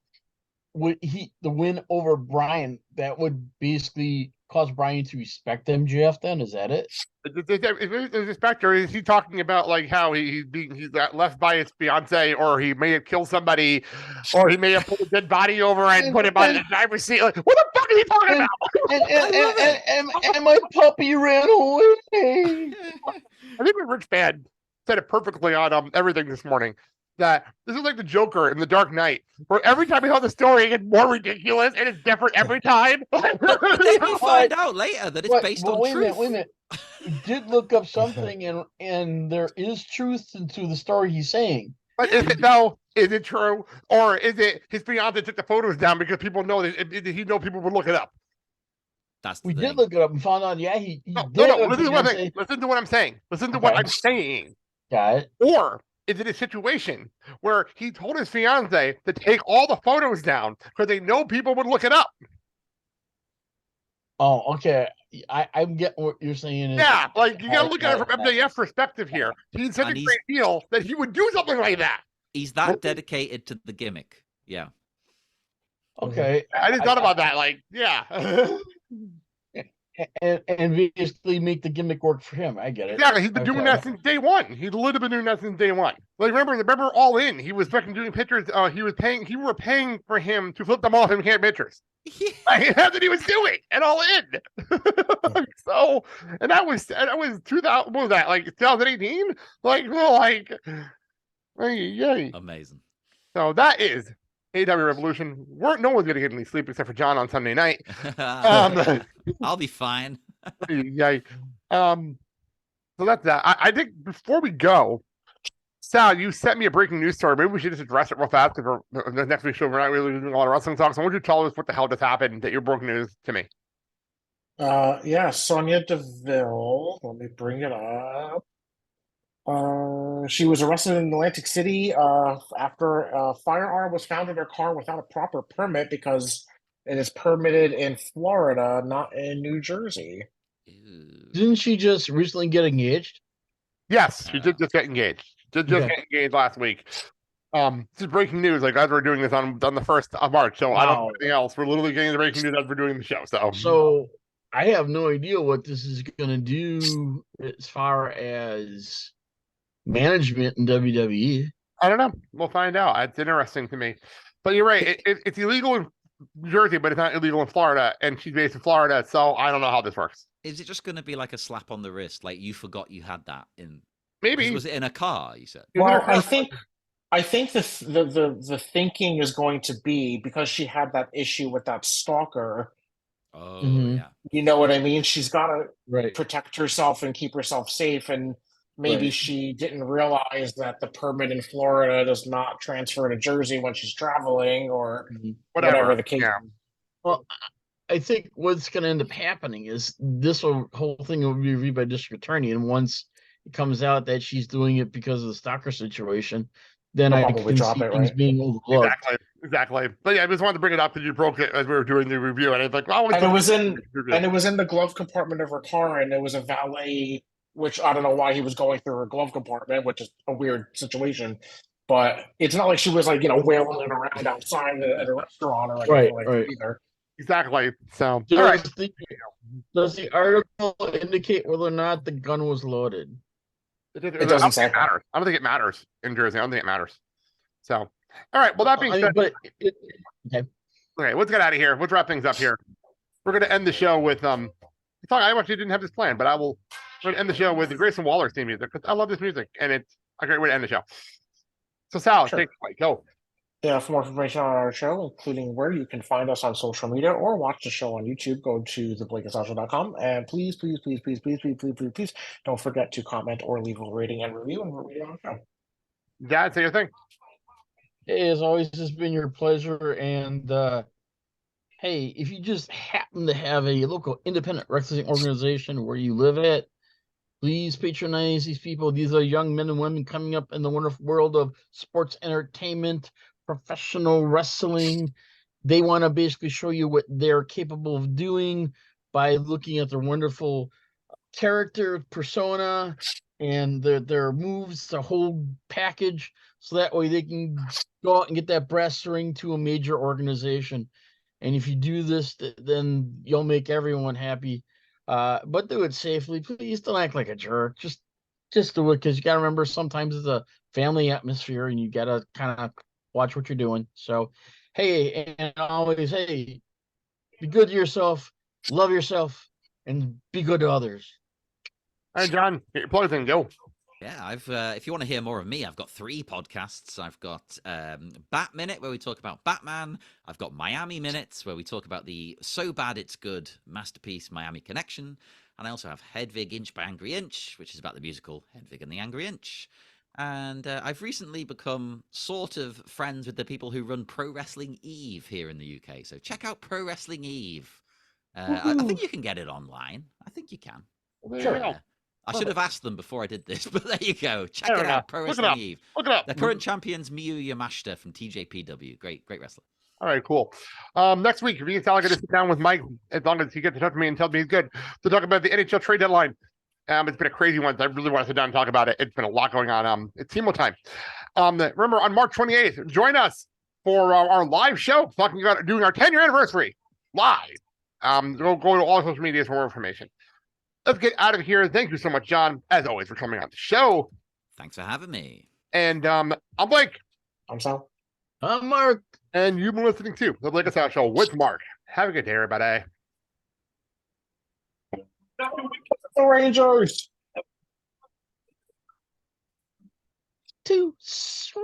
would the win over Bryan, that would basically cause Bryan to respect MJF? Then is that it? Is respect, or is he talking about like how he's left by his fiance, or he may have killed somebody, or he may have put a dead body over and put him on the driver's seat? Like, what the fuck is he talking about? And my puppy ran away. I think Rich Bad said it perfectly on everything this morning. That this is like the Joker in The Dark Knight, where every time we tell the story, it gets more ridiculous and it's different every time. But then you find out later that it's based on wait truth. Wait a minute. We did look up something, and there is truth to the story he's saying. But is it though? Is it true, or is it his fiance took the photos down because people know that he know people would look it up? That's the We thing. did look it up and found out. Yeah, he No, did. listen to what I'm saying. Listen to what I'm saying. Got it. Or is it a situation where he told his fiance to take all the photos down because they know people would look it up? Oh, okay. I'm getting what you're saying. Yeah, like you gotta look at it from MJF's perspective here. He's such a great deal that he would do something like that. He's that dedicated to the gimmick. Yeah. Okay. I just thought about that. Like, yeah. And basically make the gimmick work for him. I get it. Exactly. He's been doing that since day one. He's literally been doing that since day one. Like, remember All In? He was fucking doing pictures. You were paying for him to flip them off and can't pictures. Yeah. Like, that's what he was doing at All In. So, and that was 2000. What was that? Like 2018? Like, well, like, yay. Amazing. So that is AEW Revolution. No one's gonna get any sleep except for John on Sunday night. I'll be fine. Yay. So that's that. I think before we go, Sal, you sent me a breaking news story. Maybe we should just address it real fast because the next week's show we're not really doing a lot of wrestling talk. So why don't you tell us what the hell just happened that you broke news to me? Yeah, Sonya Deville. Let me bring it up. She was arrested in Atlantic City after a firearm was found in her car without a proper permit because it is permitted in Florida, not in New Jersey. Ew. Didn't she just recently get engaged? Yes, she did just get engaged. Just get engaged last week. This is breaking news. Like as we're doing this on the 1st of March, so I don't know anything else. We're literally getting the breaking news as we're doing the show. So I have no idea what this is going to do as far as management in WWE. I don't know. We'll find out. It's interesting to me. But you're right. It's illegal in New Jersey, but it's not illegal in Florida, and she's based in Florida, so I don't know how this works. Is it just going to be like a slap on the wrist, like you forgot you had that in? Maybe Was it in a car? You said. Well, I think the thinking is going to be because she had that issue with that stalker. Oh Mhm. yeah. You know what I mean? She's got to Right. protect herself and keep herself safe, and maybe Right. she didn't realize that the permit in Florida does not transfer to Jersey when she's traveling, or whatever the case. Yeah. is. Well, I think what's going to end up happening is this whole thing will be reviewed by district attorney, and once it comes out that she's doing it because of the stalker situation, then They'll I probably can drop see it, things right? being overlooked. Exactly. But yeah, I just wanted to bring it up because you broke it as we were doing the review, and it's like, oh, And it was in the glove compartment of her car, and it was a valet, which I don't know why he was going through her glove compartment, which is a weird situation. But it's not like she was like, wailing it around outside at a restaurant or anything like that either. Exactly. So, Does all right. does the article indicate whether or not the gun was loaded? It doesn't say. It matters. I don't think it matters in Jersey. I don't think it matters. So, all right. Well, that being said, okay, let's get out of here. Let's wrap things up here. We're going to end the show with I actually didn't have this plan, but we're going to end the show with Grayson Waller's theme music because I love this music and it's a great way to end the show. So, Sal, take it away. Go. Yeah, for more information on our show, including where you can find us on social media or watch the show on YouTube, go to theblakeandsalshow.com. And please don't forget to comment or leave a rating and review and review on the show. Dad, say your thing. Hey, as always, it's been your pleasure. And hey, if you just happen to have a local independent wrestling organization where you live at, please patronize these people. These are young men and women coming up in the wonderful world of sports entertainment, professional wrestling. They want to basically show you what they're capable of doing by looking at their wonderful character, persona, and their moves, the whole package, so that way they can go out and get that brass ring to a major organization. And if you do this, then you'll make everyone happy. But do it safely. Please don't act like a jerk. Just do it, because you got to remember sometimes it's a family atmosphere and you got to kind of watch what you're doing. So, hey, and always, hey, be good to yourself, love yourself, and be good to others. All right, John, get your plug thing. Go. Yeah, if you want to hear more of me, I've got 3 podcasts. I've got Bat Minute, where we talk about Batman. I've got Miami Minutes, where we talk about the So Bad It's Good masterpiece Miami Connection. And I also have Hedvig Inch by Angry Inch, which is about the musical Hedvig and the Angry Inch. And I've recently become sort of friends with the people who run Pro Wrestling Eve here in the UK. So check out Pro Wrestling Eve. I think you can get it online. I think you can. Sure. I should have asked them before I did this, but there you go. Check it out. Pro Wrestling Eve. Look it up. The current champions, Miyu Yamashita from TJPW. Great wrestler. All right, cool. Next week, if you can tell, I got to sit down with Mike, as long as he gets to talk to me and tell me he's good, to talk about the NHL trade deadline. It's been a crazy one. So I really want to sit down and talk about it. It's been a lot going on. It's Timo time. Remember, on March 28th, join us for our live show, talking about doing our 10-year anniversary live. Go to all social media for more information. Let's get out of here. Thank you so much, John, as always, for coming on the show. Thanks for having me. And I'm Blake. I'm Sal. I'm Mark. And you've been listening to the Blake and Sal Show with Mark. Have a good day, everybody. The Rangers. Too sweet.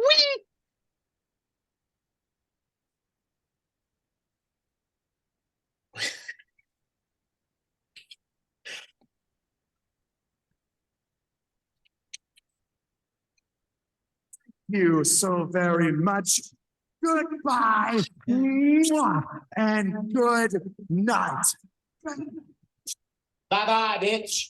You so very much. Goodbye. Mwah, and good night. Bye-bye, bitch.